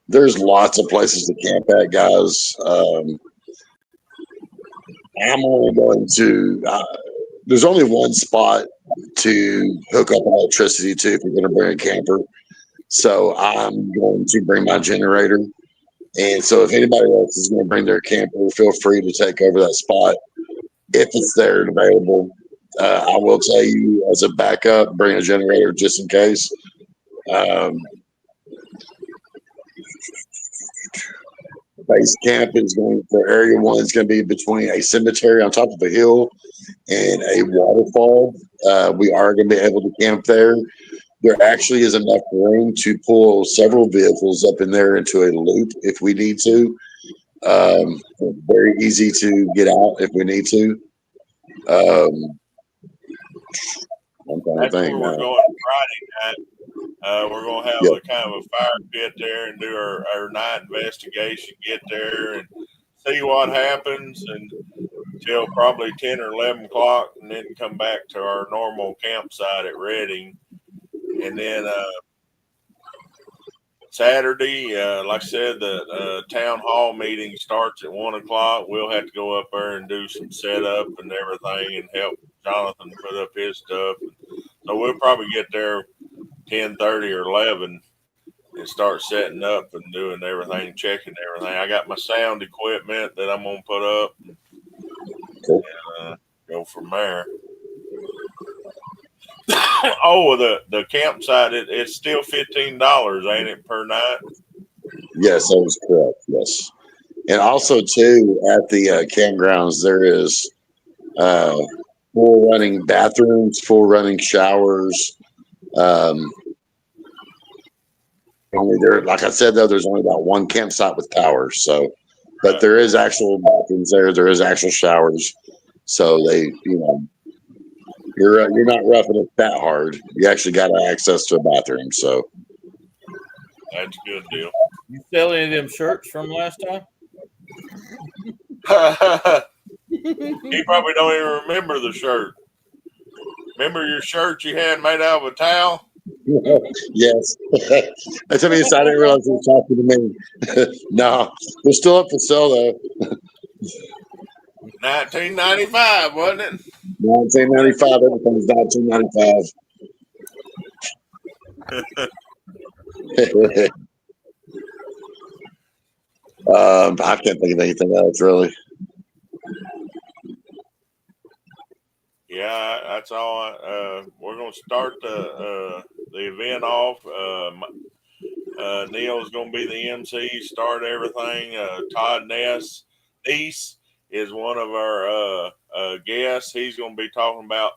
E: there's lots of places to camp at, guys. I'm only going to, there's only one spot to hook up electricity to if you're going to bring a camper. So I'm going to bring my generator. And so if anybody else is going to bring their camper, feel free to take over that spot if it's there and available. I will tell you as a backup, bring a generator just in case. Base camp is going for area one is going to be between a cemetery on top of a hill and a waterfall. We are going to be able to camp there. There actually is enough room to pull several vehicles up in there into a loop if we need to. Very easy to get out if we need to. I'm trying to
A: That's
E: think
A: where we're
E: now.
A: going Friday night. We're going to have
E: Yep.
A: a kind of a fire pit there and do our night investigation, get there and see what happens until probably 10 or 11 o'clock, and then come back to our normal campsite at Reading. And then Saturday, like I said, the town hall meeting starts at 1 o'clock. We'll have to go up there and do some setup and everything and help Jonathan put up his stuff. So we'll probably get there 10:30 or 11 and start setting up and doing everything, checking everything. I got my sound equipment that I'm gonna put up and go from there. Oh, the campsite it's still $15, ain't it, per night?
E: Yes, that was correct. Yes, and also too at the campgrounds there is full running bathrooms, full running showers. Only there, like I said, though, there's only about one campsite with power. So, but there is actual bathrooms there. There is actual showers. So you're not roughing it that hard. You actually got access to a bathroom. So
A: That's a good deal.
B: You sell any of them shirts from last time?
A: He probably don't even remember the shirt. Remember your shirt you had made out of a towel?
E: yes, that's what I didn't realize he was talking to me. No, they're still up for sale though.
A: 1995, wasn't it?
E: 1995. Everything's 1995. I can't think of anything else really.
A: Yeah, that's all. We're gonna start the event off. Neil's gonna be the MC, start everything. Todd Neese is one of our guests. He's gonna be talking about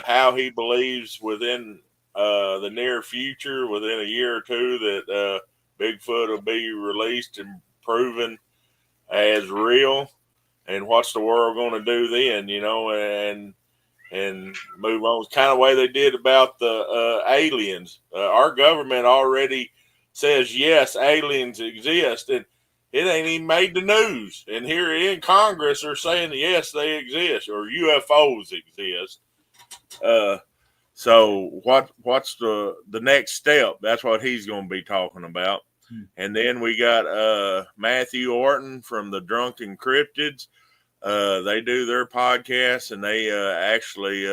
A: how he believes within the near future, within a year or two, that Bigfoot will be released and proven as real, and what's the world going to do then, and move on. It's kind of the way they did about the aliens. Our government already says, yes, aliens exist, and it ain't even made the news. And here in Congress, they're saying, yes, they exist, or UFOs exist. So what's the next step? That's what he's going to be talking about. And then we got Matthew Orton from the Drunken Cryptids. They do their podcast, and they actually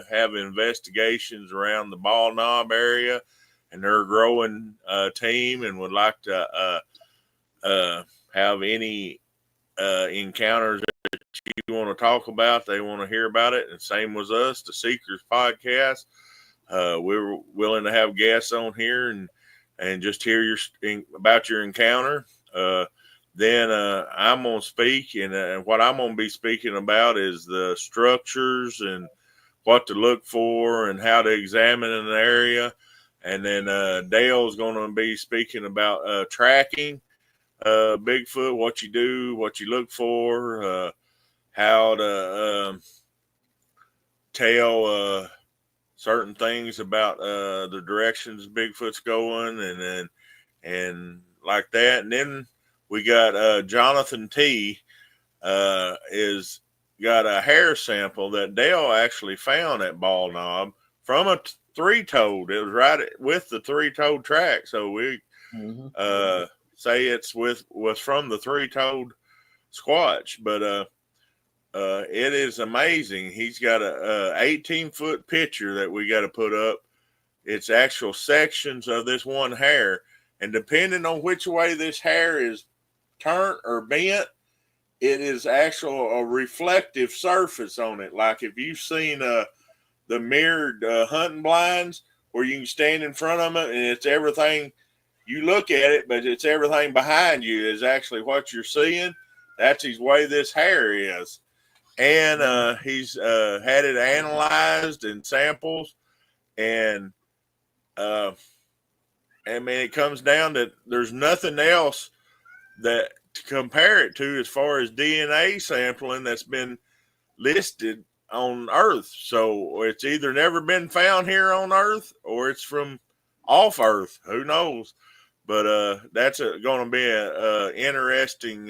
A: have investigations around the Ball Knob area, and they're a growing team and would like to have any encounters that you want to talk about. They want to hear about it. And same with us, the Seekers podcast. We're willing to have guests on here and just hear about your encounter. Then I'm going to speak, and what I'm going to be speaking about is the structures and what to look for and how to examine an area. And then Dale's going to be speaking about tracking Bigfoot, what you do, what you look for, how to tell certain things about the directions Bigfoot's going, and like that. And then we got Jonathan T. Is got a hair sample that Dale actually found at Ball Knob from a three-toed. It was right with the three-toed track, so we say it's was from the three-toed Squatch, but it is amazing. He's got a 18-foot picture that we got to put up. It's actual sections of this one hair, and depending on which way this hair is turned or bent, it is actual a reflective surface on it. Like if you've seen the mirrored hunting blinds where you can stand in front of it and it's everything, you look at it, but it's everything behind you is actually what you're seeing. That's his way this hair is. And he's had it analyzed and samples. And I mean, it comes down to there's nothing else that to compare it to as far as DNA sampling that's been listed on Earth. So it's either never been found here on Earth or it's from off Earth. Who knows? But that's going to be a interesting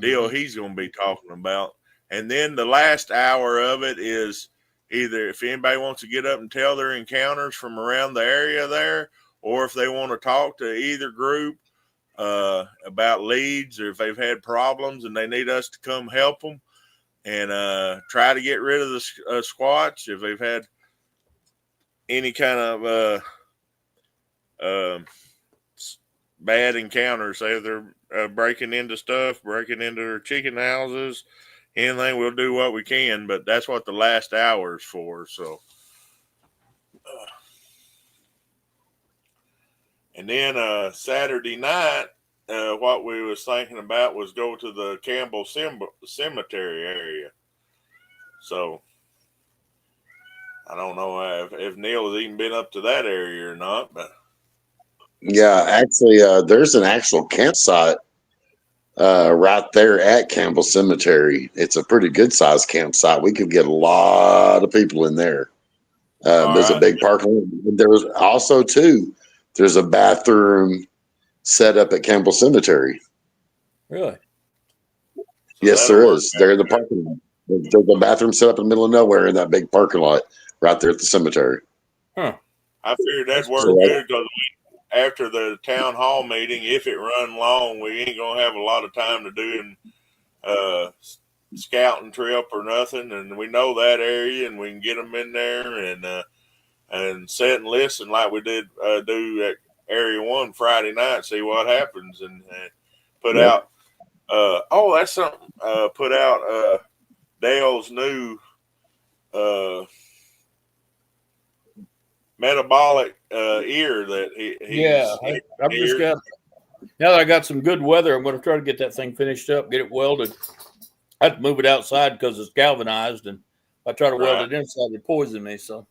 A: deal he's going to be talking about. And then the last hour of it is either if anybody wants to get up and tell their encounters from around the area there, or if they want to talk to either group about leads, or if they've had problems and they need us to come help them and try to get rid of the Squatch, if they've had any kind of bad encounters, say if they're breaking into stuff, breaking into their chicken houses, anything, we'll do what we can. But that's what the last hour is for. So, and then Saturday night, what we was thinking about was go to the Campbell Cemetery area. So I don't know if Neil has even been up to that area or not, but
E: Yeah, actually, there's an actual campsite right there at Campbell Cemetery. It's a pretty good sized campsite. We could get a lot of people in there. There's a big parking lot. There was also too. There's a bathroom set up at Campbell Cemetery.
B: Really?
A: So
E: yes, there is. There in the parking lot. There's a bathroom set up in the middle of nowhere in that big parking lot right there at the cemetery.
B: Huh.
A: I figured that'd work good because after the town hall meeting, if it run long, we ain't gonna have a lot of time to do scouting trip or nothing, and we know that area, and we can get them in there and sit and listen like we did do at Area 1 Friday night, see what happens, and put out. That's something. Put out Dale's new metabolic ear that
B: I've just got. Now that I got some good weather, I'm going to try to get that thing finished up, get it welded. I have to move it outside because it's galvanized, and if I try to weld it inside, it poison me. So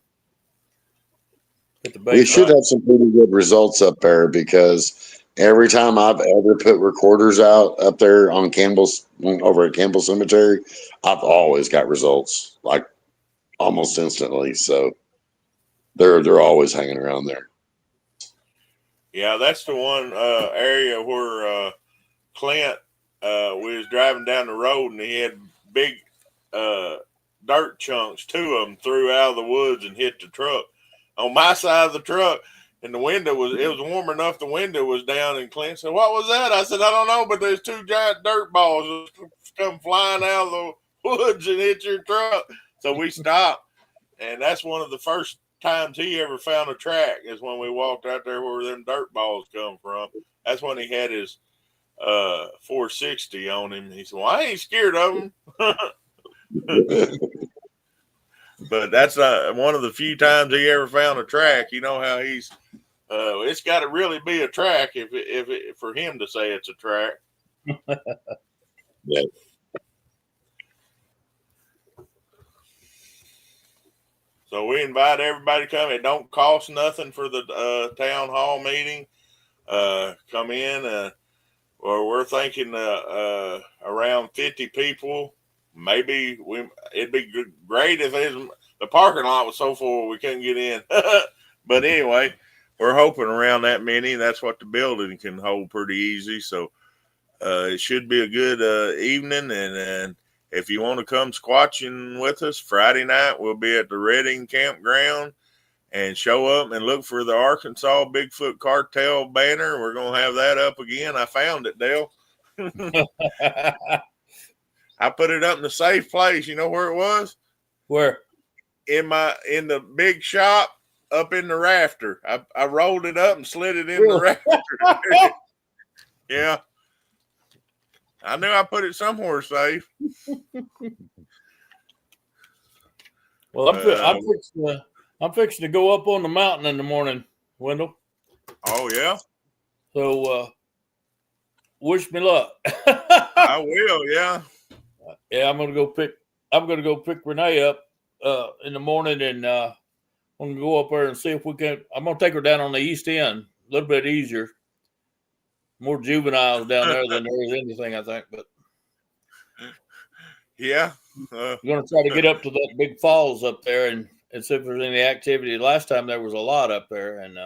E: we should have some pretty good results up there because every time I've ever put recorders out up there on over at Campbell Cemetery, I've always got results like almost instantly. So they're always hanging around there.
A: Yeah, that's the one area where Clint, we was driving down the road and he had big dirt chunks, two of them, threw out of the woods and hit the truck. On my side of the truck, and it was warm enough. The window was down, and Clint said, "What was that?" I said, "I don't know, but there's two giant dirt balls come flying out of the woods and hit your truck." So we stopped, and that's one of the first times he ever found a track is when we walked out there where them dirt balls come from. That's when he had his 460 on him. He said, "Well, I ain't scared of him." But that's one of the few times he ever found a track. You know how he's it's got to really be a track if for him to say it's a track.
E: Yeah.
A: So we invite everybody to come. It don't cost nothing for the town hall meeting. Come in. Or we're thinking around 50 people. Maybe it'd be great if the parking lot was so full we couldn't get in. But anyway, we're hoping around that many. That's what the building can hold pretty easy. So it should be a good evening. And if you want to come squatching with us Friday night, we'll be at the Redding Campground. And show up and look for the Arkansas Bigfoot Cartel banner. We're going to have that up again. I found it, Dale. I put it up in the safe place. You know where it was?
B: Where?
A: In the big shop up in the rafter. I rolled it up and slid it in the rafter. Yeah. I knew I put it somewhere safe.
B: Well, I'm fixing to go up on the mountain in the morning, Wendell.
A: Oh yeah.
B: So wish me luck.
A: I will, yeah.
B: Yeah, I'm gonna go pick Renee up in the morning, and I'm gonna go up there and see if we can. I'm gonna take her down on the east end, a little bit easier. More juveniles down there than there is anything, I think. But
A: yeah,
B: I'm gonna try to get up to that big falls up there and see if there's any activity. Last time there was a lot up there, and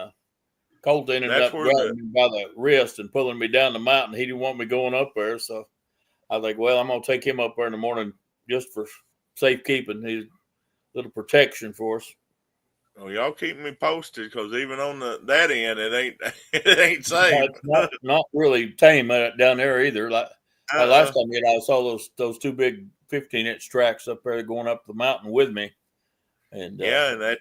B: Colt ended up grabbing me by the wrist and pulling me down the mountain. He didn't want me going up there, so I was like, well, I'm going to take him up there in the morning just for safekeeping. He's a little protection for us.
A: Well, y'all keep me posted because even on that end, it ain't safe.
B: It's not really tame down there either. Like last time I saw those two big 15-inch tracks up there going up the mountain with me. And
A: and at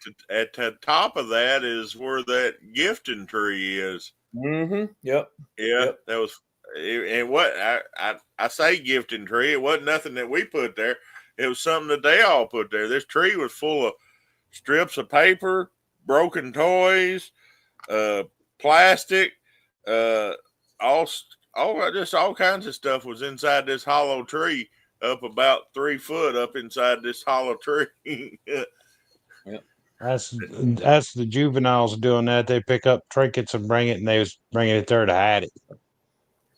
A: the top of that is where that gifting tree is.
B: Mm-hmm. Yep.
A: Yeah, yep. That was. And what I say gifting tree, it wasn't nothing that we put there. It was something that they all put there. This tree was full of strips of paper, broken toys, plastic, all kinds of stuff was inside this hollow tree, up about 3 foot up inside this hollow tree.
B: Yeah.
C: That's the juveniles doing that. They pick up trinkets and bring it, and they was bringing it there to hide it.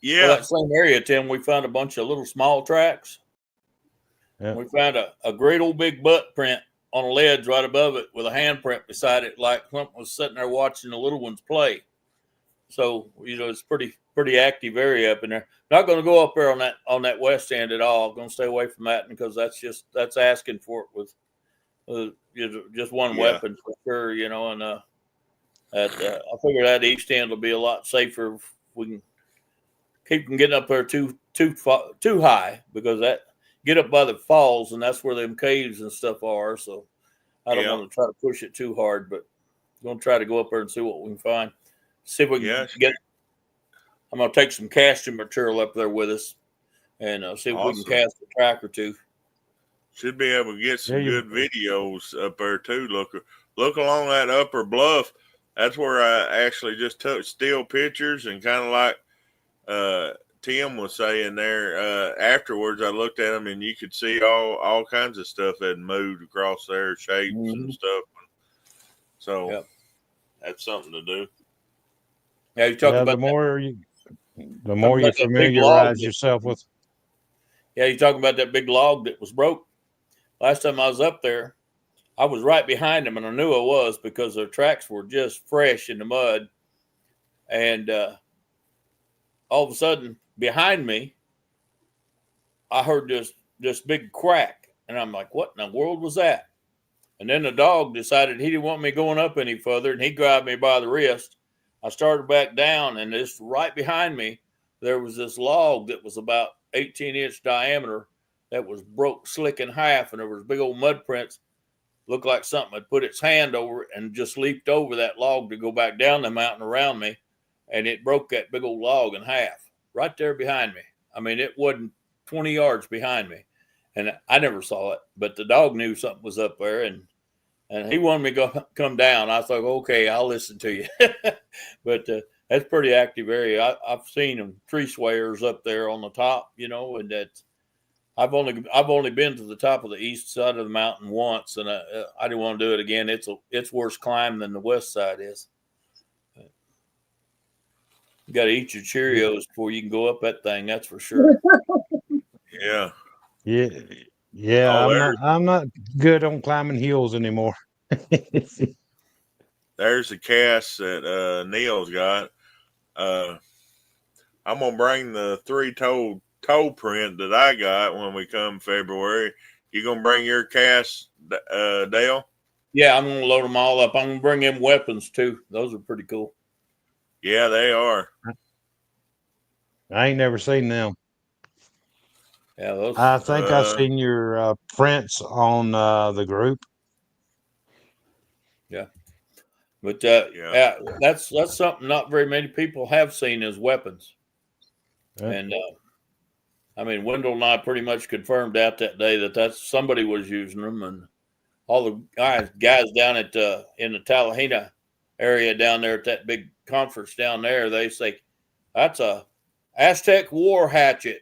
A: Yeah.
B: Well, that same area, Tim, we found a bunch of little small tracks.
C: Yeah.
B: We found a great old big butt print on a ledge right above it with a handprint beside it, like Clint was sitting there watching the little ones play. So, it's pretty active area up in there. Not going to go up there on that west end at all. Going to stay away from that because that's asking for it with just one weapon for sure, and I figure that east end will be a lot safer if we can keep from getting up there too high, because that get up by the falls and that's where them caves and stuff are. So I don't want to try to push it too hard, but I'm going to try to go up there and see what we can find. See if we can get. I'm going to take some casting material up there with us and see if we can cast a track or two.
A: Should be able to get some good videos up there too. Look along that upper bluff. That's where I actually just took still pictures, and kind of like Tim was saying there. Afterwards, I looked at them, and you could see all kinds of stuff had moved across there, shapes and stuff. So that's something to do.
B: Yeah, you talk about
C: the more you familiarize yourself with.
B: Yeah, you talking about that big log that was broke. Last time I was up there, I was right behind them, and I knew I was because their tracks were just fresh in the mud. And all of a sudden, behind me, I heard this big crack, And I'm like, what in the world was that? And then the dog decided he didn't want me going up any further, and he grabbed me by the wrist. I started back down, and just right behind me, there was this log that was about 18-inch diameter that was broke slick in half, and there was big old mud prints. Looked like something had put its hand over it and just leaped over that log to go back down the mountain around me, and it broke that big old log in half right there behind me. I mean, it wasn't 20 yards behind me, and I never saw it, but the dog knew something was up there, and he wanted me to come down. I thought, okay, I'll listen to you. But that's pretty active area. I've seen them tree swayers up there on the top, you know, and that's. I've only been to the top of the east side of the mountain once, and I didn't want to do it again. It's worse climb than the west side is. You got to eat your Cheerios before you can go up that thing. That's for sure.
A: Yeah.
C: Yeah, yeah.
A: Oh,
C: I'm not good on climbing hills anymore.
A: there's the cast that Neil's got. I'm gonna bring the 3-toe toe print that I got when we come February. You gonna bring your cast, Dale?
B: Yeah, I'm gonna load them all up. I'm gonna bring in weapons too. Those are pretty cool.
A: Yeah, they are.
C: I ain't never seen them.
B: Yeah, those.
C: I think I've seen your prints on the group.
B: Yeah, but yeah, that's something not very many people have seen as weapons.
C: Yeah.
B: And I mean, Wendell and I pretty much confirmed out that day that somebody was using them, and all the guys down at in the Tallahena area down there at that big conference down there, they say that's a Aztec war hatchet.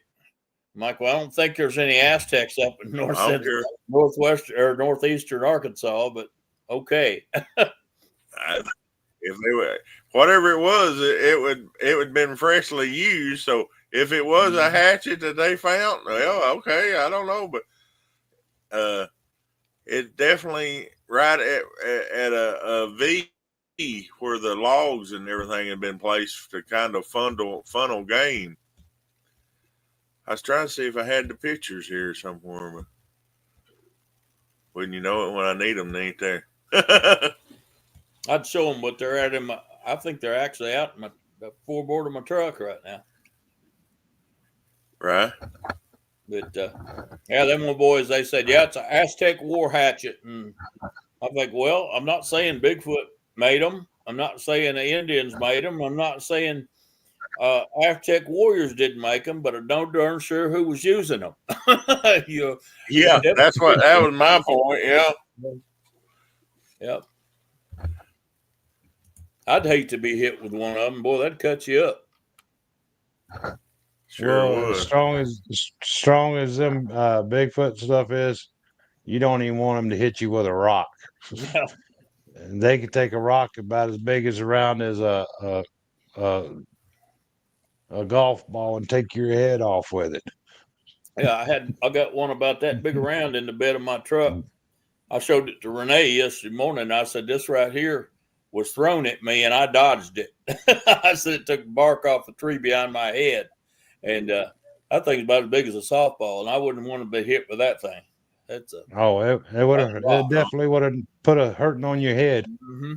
B: I'm like, well, I don't think there's any Aztecs up in northwestern or northeastern Arkansas, but okay.
A: If they were, whatever it was, it would been freshly used. So if it was a hatchet that they found, well, okay, I don't know, but it's definitely right at a V where the logs and everything had been placed to kind of funnel game. I was trying to see if I had the pictures here somewhere, but wouldn't you know it when I need them, they ain't there.
B: I'd show them, but they're at I think they're actually out in the floorboard of my truck right now.
A: Right.
B: But yeah, them little boys, they said, yeah, it's an Aztec war hatchet. And I think, well, I'm not saying Bigfoot made them. I'm not saying the Indians made them. I'm not saying Aztec warriors didn't make them, but I'm no darn sure who was using them.
A: Yeah, that was my point. Yeah.
B: Yep. I'd hate to be hit with one of them. Boy, that'd cut you up.
A: Sure
C: Well,
A: would.
C: as strong as them Bigfoot stuff is, you don't even want them to hit you with a rock.
B: Yeah.
C: And they could take a rock about as big as around as a golf ball and take your head off with it.
B: Yeah, I got one about that big around in the bed of my truck. I showed it to Renee yesterday morning. I said, this right here was thrown at me and I dodged it. I said it took bark off a tree behind my head. And that thing's about as big as a softball, and I wouldn't want to be hit with that thing. That's a
C: it definitely would have put a hurting on your head.
B: Mm-hmm.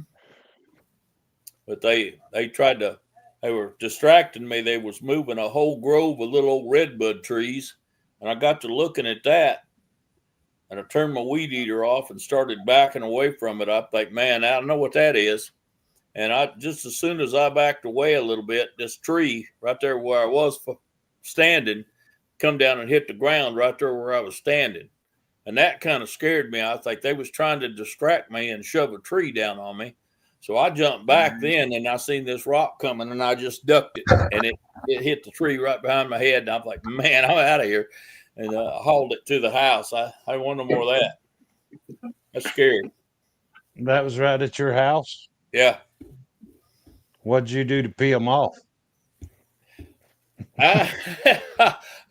B: But they were distracting me. They was moving a whole grove of little old redbud trees, and I got to looking at that, and I turned my weed eater off and started backing away from it. I think, man, I don't know what that is. And I just as soon as I backed away a little bit, this tree right there where I was standing come down and hit the ground right there where I was standing. And that kind of scared me. I think they was trying to distract me and shove a tree down on me. So I jumped back then and I seen this rock coming and I just ducked it and it hit the tree right behind my head. And I'm like, man, I'm out of here. And I hauled it to the house. I didn't want no more of that. That's scary.
C: That was right at your house?
B: Yeah.
C: What'd you do to pee them off?
B: To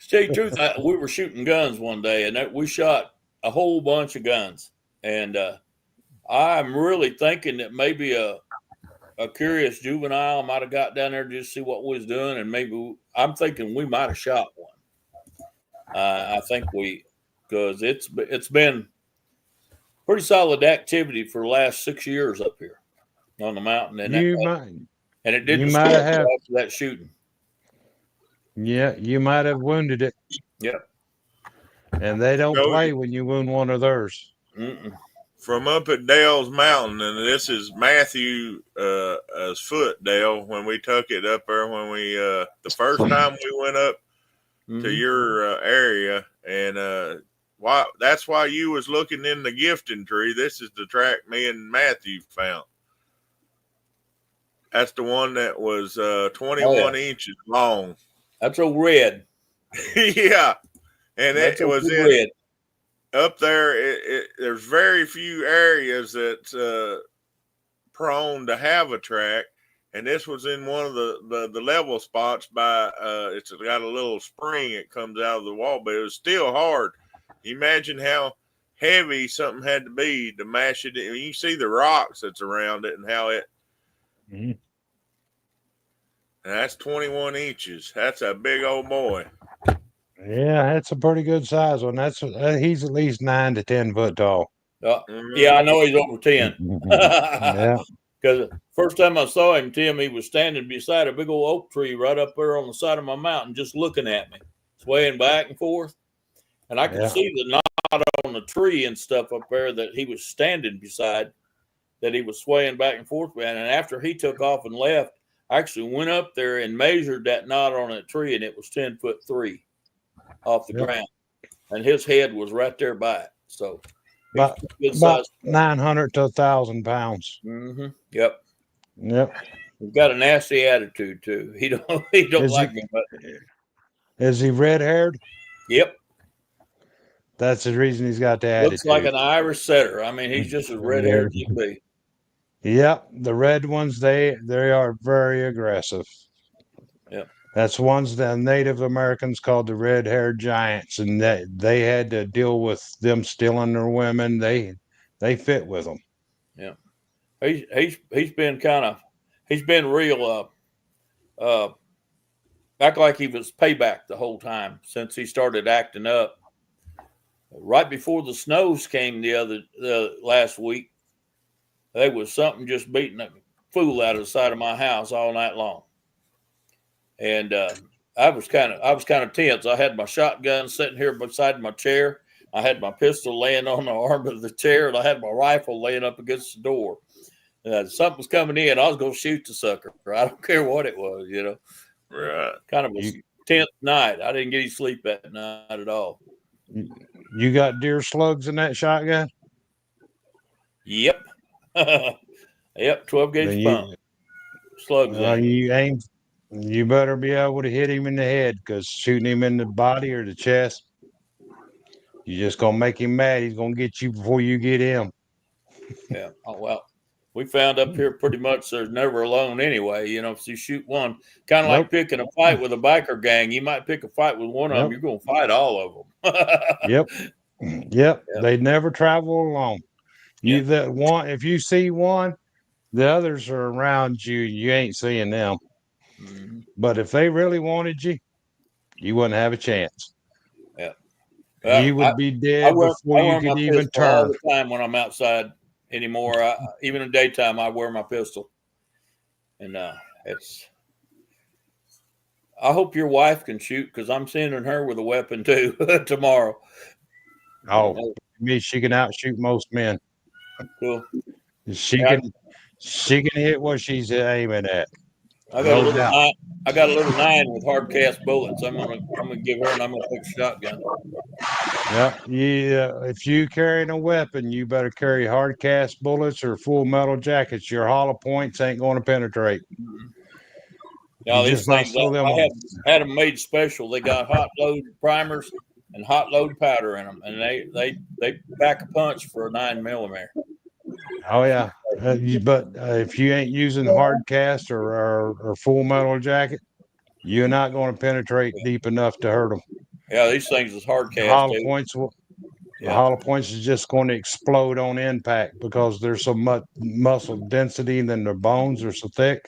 B: tell you the truth, we were shooting guns one day, and we shot a whole bunch of guns. And I'm really thinking that maybe a curious juvenile might have got down there to just see what we was doing, and maybe I'm thinking we might have shot one. I think we because it's been pretty solid activity for the last 6 years up here on the mountain, and
C: You might,
B: it did
C: you
B: the
C: might
B: start
C: have,
B: after that shooting.
C: yeah, you might have wounded it,
B: Yep.
C: and they don't
A: Go
C: play when you wound one of theirs.
B: Mm-mm.
A: from up at Dale's Mountain, and this is Matthew's foot, Dale, when we took it up there when we the first time we went up to your area, and that's why you was looking in the gifting tree. This is the track me and Matthew found. That's the one that was 21 inches long.
B: That's old Red.
A: Yeah, and
B: That's
A: it was
B: old
A: in
B: Red.
A: up there. There's very few areas that's prone to have a track, and this was in one of the level spots by it's got a little spring that comes out of the wall, but it was still hard. Imagine how heavy something had to be to mash it in. You see the rocks that's around it and how it.
C: Mm-hmm.
A: And that's 21 inches. That's a big old boy.
C: Yeah, that's a pretty good size one. That's he's at least 9 to 10 foot tall.
B: Yeah, I know he's over 10.
C: Yeah,
B: Because first time I saw him, Tim, he was standing beside a big old oak tree right up there on the side of my mountain, just looking at me, swaying back and forth. And I could see the knot on the tree and stuff up there that he was standing beside, that he was swaying back and forth. And after he took off and left, I actually went up there and measured that knot on that tree, and it was 10'3" off the ground. And his head was right there by it. So
C: about 900 to 1,000 pounds.
B: Mm-hmm. Yep. He's got a nasty attitude too. He don't like me. But
C: is he red haired?
B: Yep.
C: That's the reason he's got the attitude.
B: Looks like an Irish setter. I mean, he's just as red haired as he can be.
C: Yep, the red ones they are very aggressive.
B: Yep.
C: That's ones that Native Americans called the red-haired giants, and they had to deal with them stealing their women. They fit with them.
B: Yeah, he's been real act like he was payback the whole time since he started acting up. Right before the snows came the last week, there was something just beating a fool out of the side of my house all night long. And I was kind of tense. I had my shotgun sitting here beside my chair. I had my pistol laying on the arm of the chair, and I had my rifle laying up against the door. Something was coming in. I was going to shoot the sucker. I don't care what it was, you know.
A: Right.
B: Kind of a tense night. I didn't get any sleep that night at all.
C: You got deer slugs in that shotgun?
B: Yep. Yep. 12 gauge pump. Slugs.
C: You better be able to hit him in the head, because shooting him in the body or the chest, you're just gonna make him mad. He's gonna get you before you get him.
B: Yeah. Oh well. We found up here pretty much there's never alone anyway. You know, if you shoot one, kind of like picking a fight with a biker gang, you might pick a fight with one of them. You're gonna fight all of them.
C: Yep. They never travel alone. If you see one, the others are around you. You ain't seeing them.
B: Mm-hmm.
C: But if they really wanted you, you wouldn't have a chance.
B: Yeah.
C: You would be dead before you could even turn.
B: All the time when I'm outside anymore, even in the daytime, I wear my pistol. And I hope your wife can shoot, because I'm sending her with a weapon too tomorrow.
C: Oh, me, she can outshoot most men.
B: Cool.
C: She can hit what she's aiming at.
B: I got a little 9 with hard cast bullets. I'm gonna give her, and I'm gonna pick a shotgun.
C: Yeah. If you carrying a weapon, you better carry hard cast bullets or full metal jackets. Your hollow points ain't going to penetrate.
B: Mm-hmm. Now these things, I had them made special. They got hot load primers and hot load powder in them, and they pack a punch for a 9mm.
C: Oh yeah, but if you ain't using hard cast or full metal jacket, you're not going to penetrate deep enough to hurt them.
B: Yeah, these things is hard cast.
C: The hollow points is just going to explode on impact, because there's so much muscle density, and then their bones are so thick.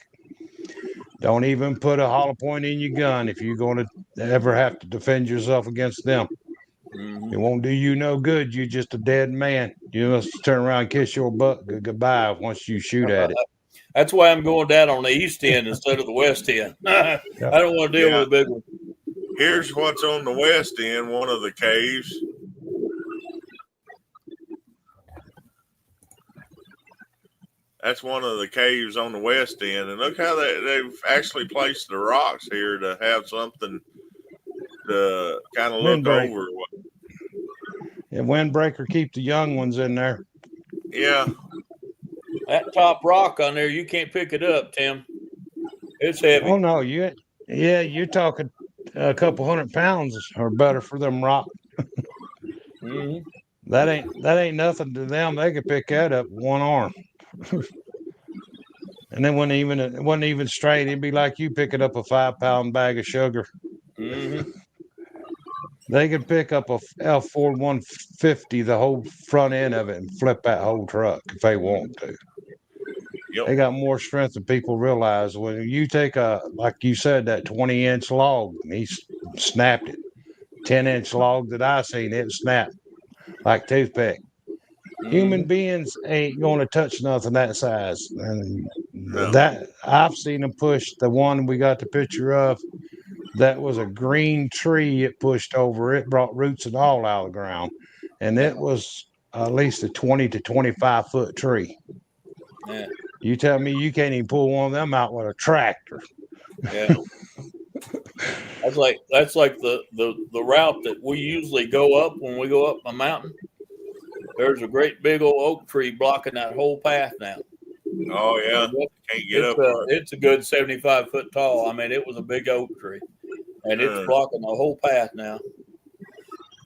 C: Don't even put a hollow point in your gun if you're going to ever have to defend yourself against them.
B: Mhm.
C: It won't do you no good. You're just a dead man. You must turn around and kiss your butt goodbye once you shoot at it.
B: That's why I'm going down on the east end instead of the west end. I don't want to deal with a big one.
A: Here's what's on the west end, one of the caves. That's one of the caves on the west end. And look how they've actually placed the rocks here to have something to kind of look
C: Windbreaker.
A: over.
C: Yeah, windbreaker keep the young ones in there.
A: Yeah.
B: That top rock on there, you can't pick it up, Tim. It's heavy.
C: Oh no, you're talking a couple 100 pounds or better for them rock.
B: Mhm.
C: That ain't nothing to them. They could pick that up with one arm. And then it wasn't even straight. It'd be like you picking up a 5-pound bag of sugar.
B: Mhm.
C: They could pick up a F-Ford 150, the whole front end of it, and flip that whole truck if they want to.
A: Yep.
C: They got more strength than people realize. When you take like you said, that 20-inch log, and he snapped it. 10-inch log that I seen, it snapped like toothpick. Human beings ain't going to touch nothing that size. And
A: No.
C: that I've seen them push the one we got the picture of. That was a green tree it pushed over. It brought roots and all out of the ground. And it was at least a 20 to 25 foot tree.
B: Yeah.
C: You tell me you can't even pull one of them out with a tractor.
B: Yeah. That's like the route that we usually go up when we go up a mountain. There's a great big old oak tree blocking that whole path now.
A: Oh yeah. Can't get up on it.
B: It's a good 75 foot tall. I mean, it was a big oak tree, and it's blocking the whole path now.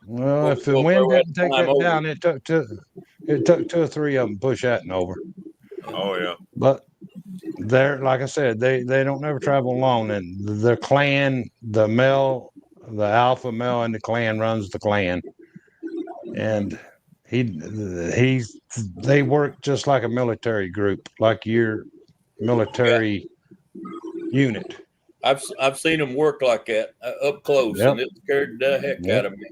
C: Well, if the wind didn't take that down, it took 2 or 3 of them push that and over.
A: Oh yeah.
C: But they're, like I said, they don't never travel alone. And the clan, the alpha male in the clan runs the clan, and they work just like a military group, like your military unit.
B: I've seen them work like that up close, and it scared the heck out of me.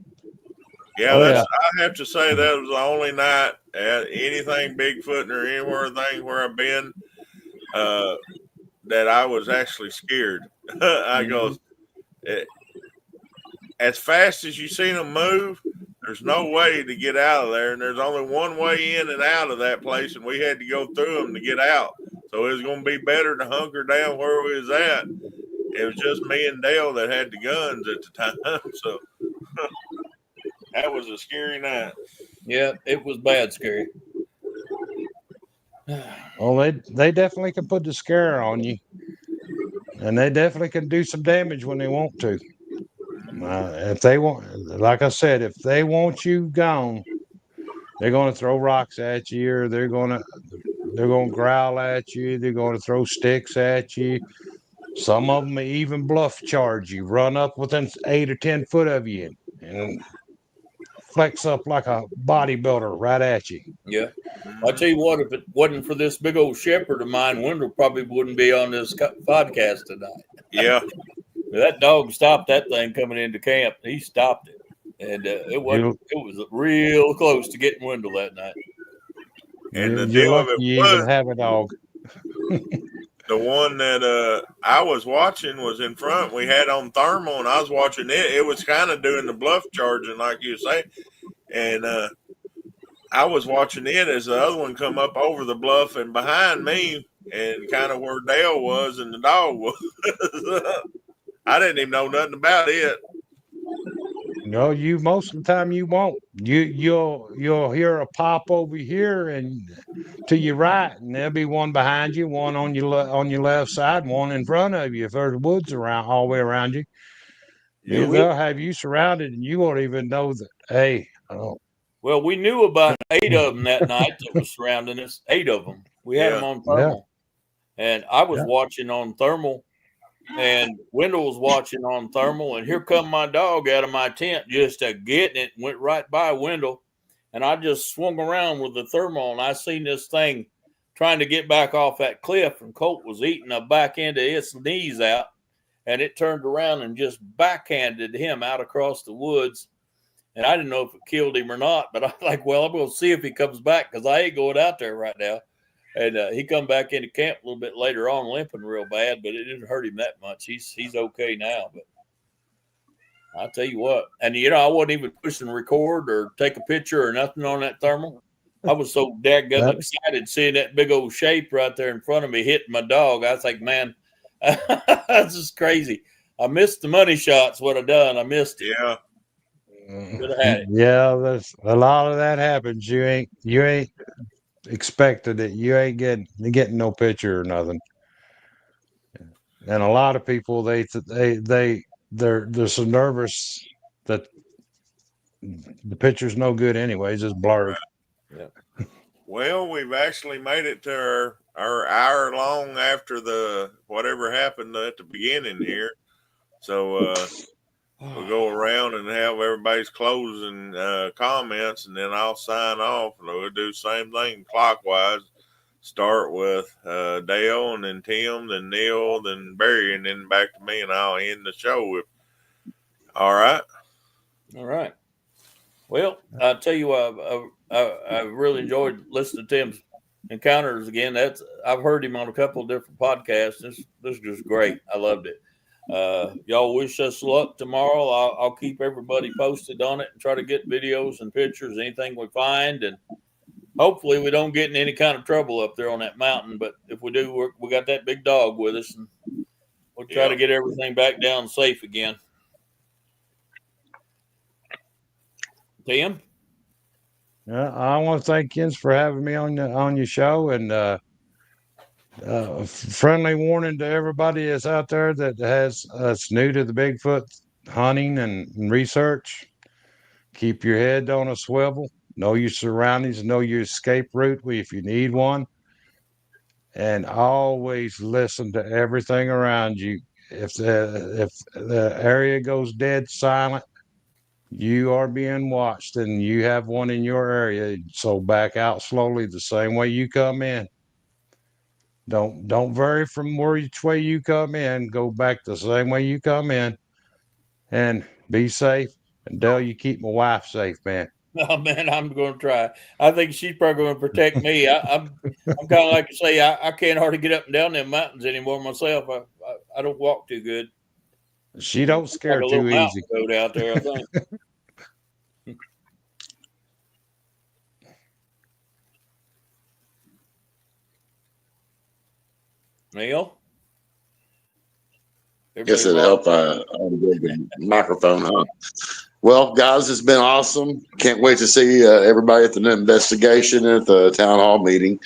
A: Yeah, I have to say that was the only night at anything Bigfoot or anywhere thing where I've been that I was actually scared. I goes, as fast as you seen them move, there's no way to get out of there, and there's only one way in and out of that place, and we had to go through them to get out. So it was going to be better to hunker down where we was at. It was just me and Dale that had the guns at the time, so that was a scary night.
B: Yeah, it was bad scary.
C: Well, they definitely can put the scare on you, and they definitely can do some damage when they want to. If they want, like I said, if they want you gone, they're going to throw rocks at you, or they're going to growl at you. They're going to throw sticks at you. Some of them may even bluff charge you, run up within 8 or 10 foot of you, and flex up like a bodybuilder right at you.
B: Yeah. I'll tell you what, if it wasn't for this big old shepherd of mine, Wendell probably wouldn't be on this podcast tonight.
A: Yeah.
B: That dog stopped that thing coming into camp. He stopped it. And it was real close to getting Wendell that night.
A: And the
C: You're
A: deal
C: lucky
A: of it
C: you
A: was,
C: even have a dog.
A: the one that I was watching was in front. We had on thermal, and I was watching it. It was kind of doing the bluff charging, like you say. And I was watching it as the other one come up over the bluff and behind me, and kind of where Dale was and the dog was. I didn't even know nothing about it.
C: No, you most of the time you won't. You'll hear a pop over here and to your right, and there'll be one behind you, one on your left side, one in front of you. If there's woods around all the way around you, they'll have you surrounded, and you won't even know that. Hey,
B: well, we knew about 8 of them that night that was surrounding us. 8 of them. We had them on thermal, and I was watching on thermal. And Wendell was watching on thermal, and here come my dog out of my tent just a getting it, went right by Wendell. And I just swung around with the thermal, and I seen this thing trying to get back off that cliff, and Colt was eating the back end of its knees out, and it turned around and just backhanded him out across the woods. And I didn't know if it killed him or not, but I'm like, well, I'm going to see if he comes back because I ain't going out there right now. And he come back into camp a little bit later on, limping real bad, but it didn't hurt him that much. He's okay now. But I'll tell you what, and I wasn't even pushing record or take a picture or nothing on that thermal. I was so dadgum excited seeing that big old shape right there in front of me hitting my dog. I was like, man, that's just crazy. I missed the money shots. What I done, I missed it.
A: Yeah.
B: Could have had it.
C: Yeah, there's a lot of that happens. You ain't expected it. You ain't getting no picture or nothing. And a lot of people they're so nervous that the picture's no good anyways. It's blurred.
B: Yeah.
A: Well, we've actually made it to our hour long after the whatever happened at the beginning here. So we'll go around and have everybody's closing comments, and then I'll sign off, and we'll do the same thing clockwise. Start with Dale, and then Tim, then Neil, then Barry, and then back to me, and I'll end the show. All right.
B: All right. Well, I tell you, I really enjoyed listening to Tim's encounters again. I've heard him on a couple of different podcasts. This is just great. I loved it. Y'all wish us luck tomorrow. I'll keep everybody posted on it and try to get videos and pictures, anything we find, and hopefully we don't get in any kind of trouble up there on that mountain. But if we do, we got that big dog with us, and we'll try to get everything back down safe again. Tim?
C: I want to thank Jens for having me on your show, and friendly warning to everybody that's out there that's new to the Bigfoot hunting and research. Keep your head on a swivel. Know your surroundings. Know your escape route if you need one, and always listen to everything around you. If the area goes dead silent, you are being watched, and you have one in your area. So back out slowly, the same way you come in. Don't vary from which way you come in. Go back the same way you come in, and be safe. And Dale, you keep my wife safe, man.
B: Oh man, I'm going to try. I think she's probably going to protect me. I'm kind of like you say, I can't hardly get up and down them mountains anymore myself. I don't walk too good.
C: She don't scare
B: like a little
C: too easy.
B: mountain goat out there, I think. Neil?
E: Guess it'll help on the microphone, huh? Well, guys, it's been awesome. Can't wait to see everybody at the investigation at the town hall meeting.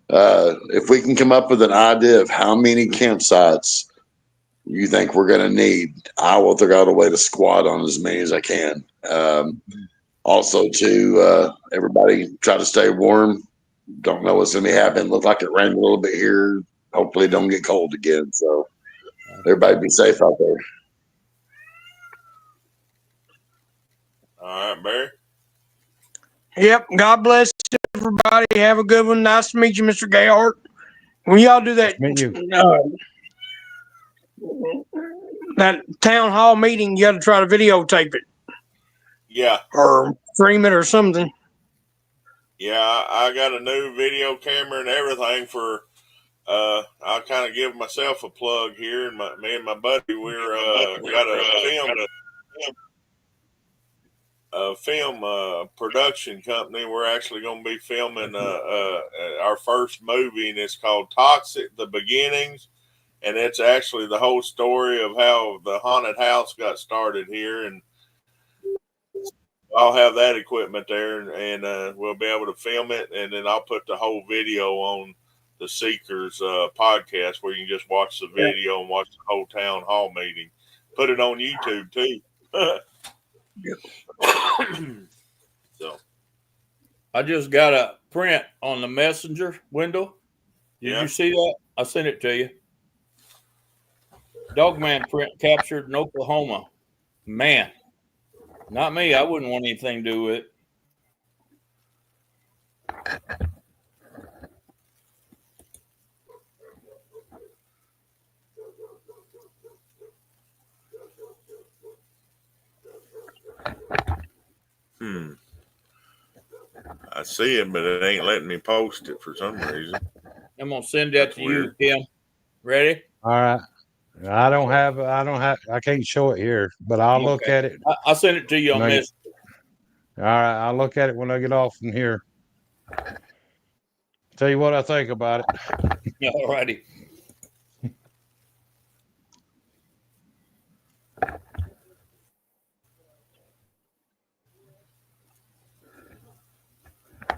E: If we can come up with an idea of how many campsites you think we're going to need, I will figure out a way to squat on as many as I can. Also, to everybody, try to stay warm. Don't know what's going to be happening. Look like it rained a little bit here. Hopefully, don't get cold again. So, everybody be safe out there.
A: All right, Barry.
D: Yep. God bless everybody. Have a good one. Nice to meet you, Mr. Gayhart. When y'all do that,
C: Meet you.
D: that town hall meeting, you got to try to videotape it.
A: Yeah.
D: Or stream it or something.
A: Yeah, I got a new video camera and everything for. I'll kind of give myself a plug here, and me and my buddy, we're got a film production company. We're actually going to be filming our first movie, and it's called Toxic: The Beginnings, and it's actually the whole story of how the haunted house got started here, and I'll have that equipment there, and we'll be able to film it, and then I'll put the whole video on the Seekers podcast where you can just watch the video and watch the whole town hall meeting. Put it on YouTube too. So
B: I just got a print on the messenger window. Did you see that? I sent it to you. Dogman print captured in Oklahoma. Man, not me. I wouldn't want anything to do with it.
A: I see it, but it ain't letting me post it for some reason.
B: I'm gonna send that
A: That's
B: to
A: weird.
B: you, Kim. Ready?
C: All right. I can't show it here, but I'll look
B: Okay.
C: at it.
B: I'll send it to you
C: when
B: on
C: I get-
B: this.
C: All right. I'll look at it when I get off from here. Tell you what I think about it.
B: All righty.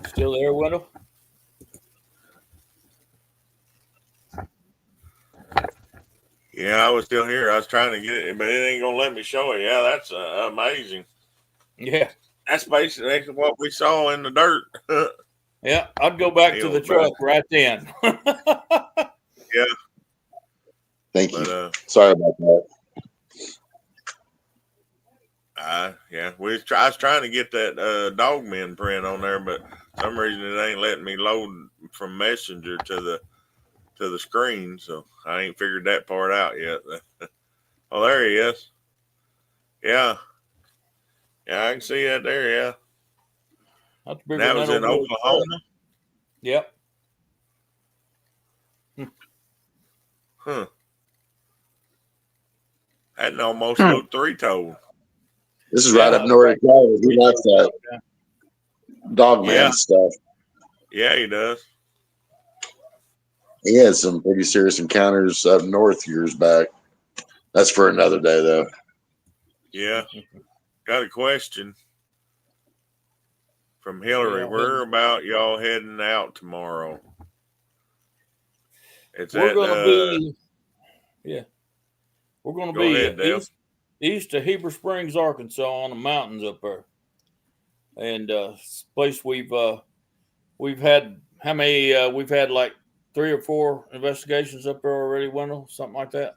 B: Still there, Wendell?
A: Yeah, I was still here. I was trying to get it, but it ain't gonna let me show it. Yeah, that's amazing.
B: Yeah.
A: That's basically what we saw in the dirt.
B: Yeah. I'd go back to the truck right then.
A: Yeah.
E: Thank you.
A: But
E: Sorry about that.
A: yeah, I was trying to get that Dogman print on there, but for some reason it ain't letting me load from Messenger to the screen, so I ain't figured that part out yet. Oh, there he is. Yeah, yeah, I can see that there. Yeah,
B: That's
A: and
B: bigger
A: that
B: than
A: was
B: that
A: in
B: old
A: Oklahoma.
B: Yep.
A: Huh? That almost looked three-toed.
E: This is right up north. He likes that Dogman
A: Yeah.
E: stuff.
A: Yeah, he does.
E: He had some pretty serious encounters up north years back. That's for another day, though.
A: Yeah. Got a question from Hillary.
B: Yeah,
A: Where about y'all heading out tomorrow? It's
B: we're
A: at
B: going to be, we're going to
A: go
B: be
A: ahead, Dale.
B: east of Heber Springs, Arkansas, on the mountains up there. And place we've had how many? We've had like 3 or 4 investigations up there already, Wendell, something like that.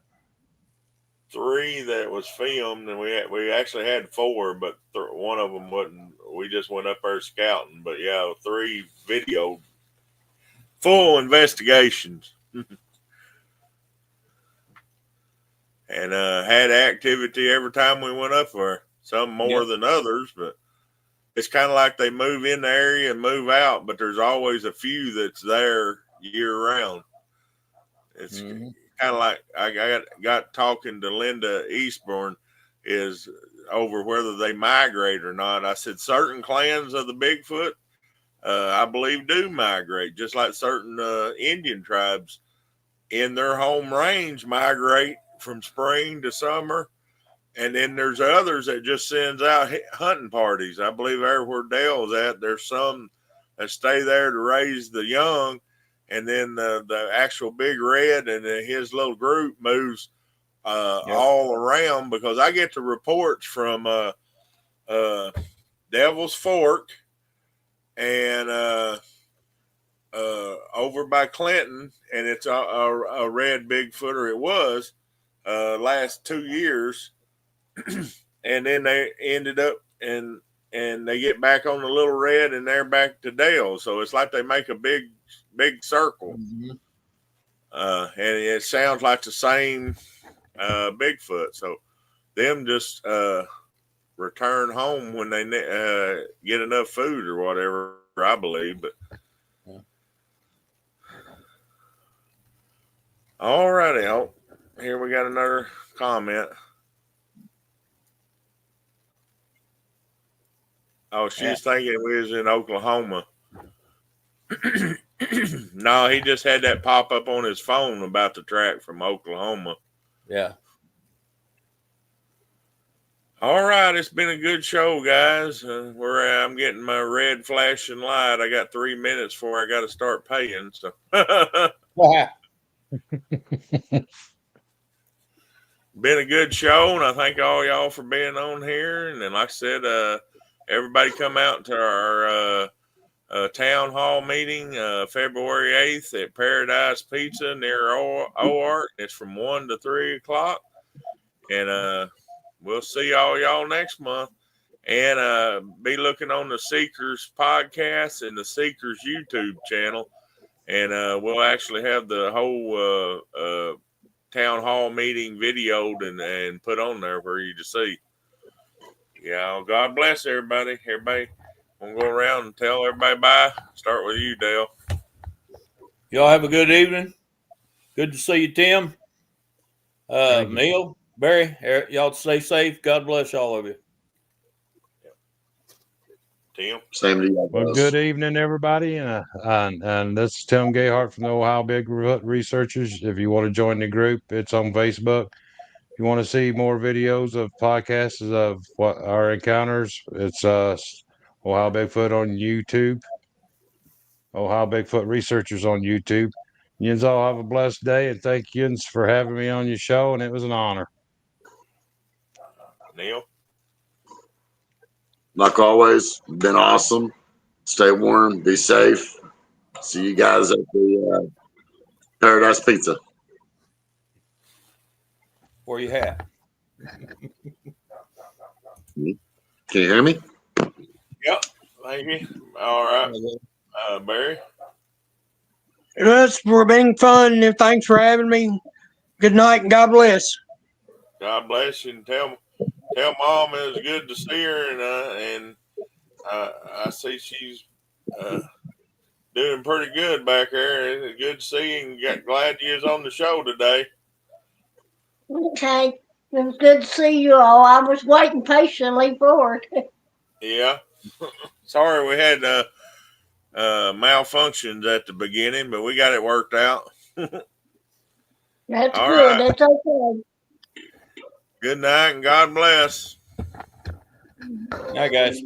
A: 3 that was filmed, and we actually had 4, but one of them wasn't. We just went up there scouting. But yeah, 3 video full investigations, and had activity every time we went up there. Some more than others, but it's kind of like they move in the area and move out. But there's always a few that's there year round. It's kind of like I got talking to Linda Eastbourne is over whether they migrate or not. I said certain clans of the Bigfoot, I believe, do migrate, just like certain Indian tribes in their home range migrate from spring to summer. And then there's others that just sends out hunting parties. I believe everywhere Dale's at, there's some that stay there to raise the young. And then the actual Big Red and his little group moves all around, because I get the reports from Devil's Fork and over by Clinton, and it's a red Bigfooter. It was last 2 years, and then they ended up and they get back on the Little Red, and they're back to Dale. So it's like they make a big circle. And it sounds like the same Bigfoot. So them just return home when they get enough food or whatever, I believe. But all righty. Oh, here we got another comment. Oh, she's thinking we was in Oklahoma. No, he just had that pop up on his phone about the track from Oklahoma.
B: Yeah.
A: All right, it's been a good show, guys. I'm getting my red flashing light. I got 3 minutes before I got to start paying. So, been a good show, and I thank all y'all for being on here. And then, like I said, everybody come out to our town hall meeting February 8th at Paradise Pizza near OART. It's from 1 to 3 o'clock. And we'll see y'all next month. And be looking on the Seekers podcast and the Seekers YouTube channel. And we'll actually have the whole town hall meeting videoed and put on there for you to see. Yeah, God bless everybody. Everybody We'll go around and tell everybody bye. Start with you, Dale.
B: Y'all have a good evening. Good to see you, Tim.
C: Thank you.
B: Neil, Barry, y'all stay safe. God bless all of you.
A: Tim.
E: Same to you
C: Well,
E: guys.
C: good evening, everybody. And this is Tim Gayhart from the Ohio Bigfoot Researchers. If you want to join the group, it's on Facebook. If you want to see more videos of podcasts of what our encounters, it's Ohio Bigfoot on YouTube. Ohio Bigfoot Researchers on YouTube. Yins all have a blessed day, and thank yins for having me on your show, and it was an honor.
A: Neil.
E: Like always, been awesome. Stay warm, be safe. See you guys at the Paradise Pizza.
B: Where you at?
E: Can you hear me?
A: Yep. Thank you. All right. Barry.
D: It's for being fun, and thanks for having me. Good night, and God bless.
A: God bless you, and tell Mom it was good to see her, and I see she's doing pretty good back there. It's good to see you, and glad you was on the show today.
F: Okay. It was good to see you all. I was waiting patiently for it.
A: Yeah. Sorry we had malfunctions at the beginning, but we got it worked out.
F: That's
A: All
F: good.
A: right.
F: That's okay.
A: Good night, and God bless.
B: Night, guys.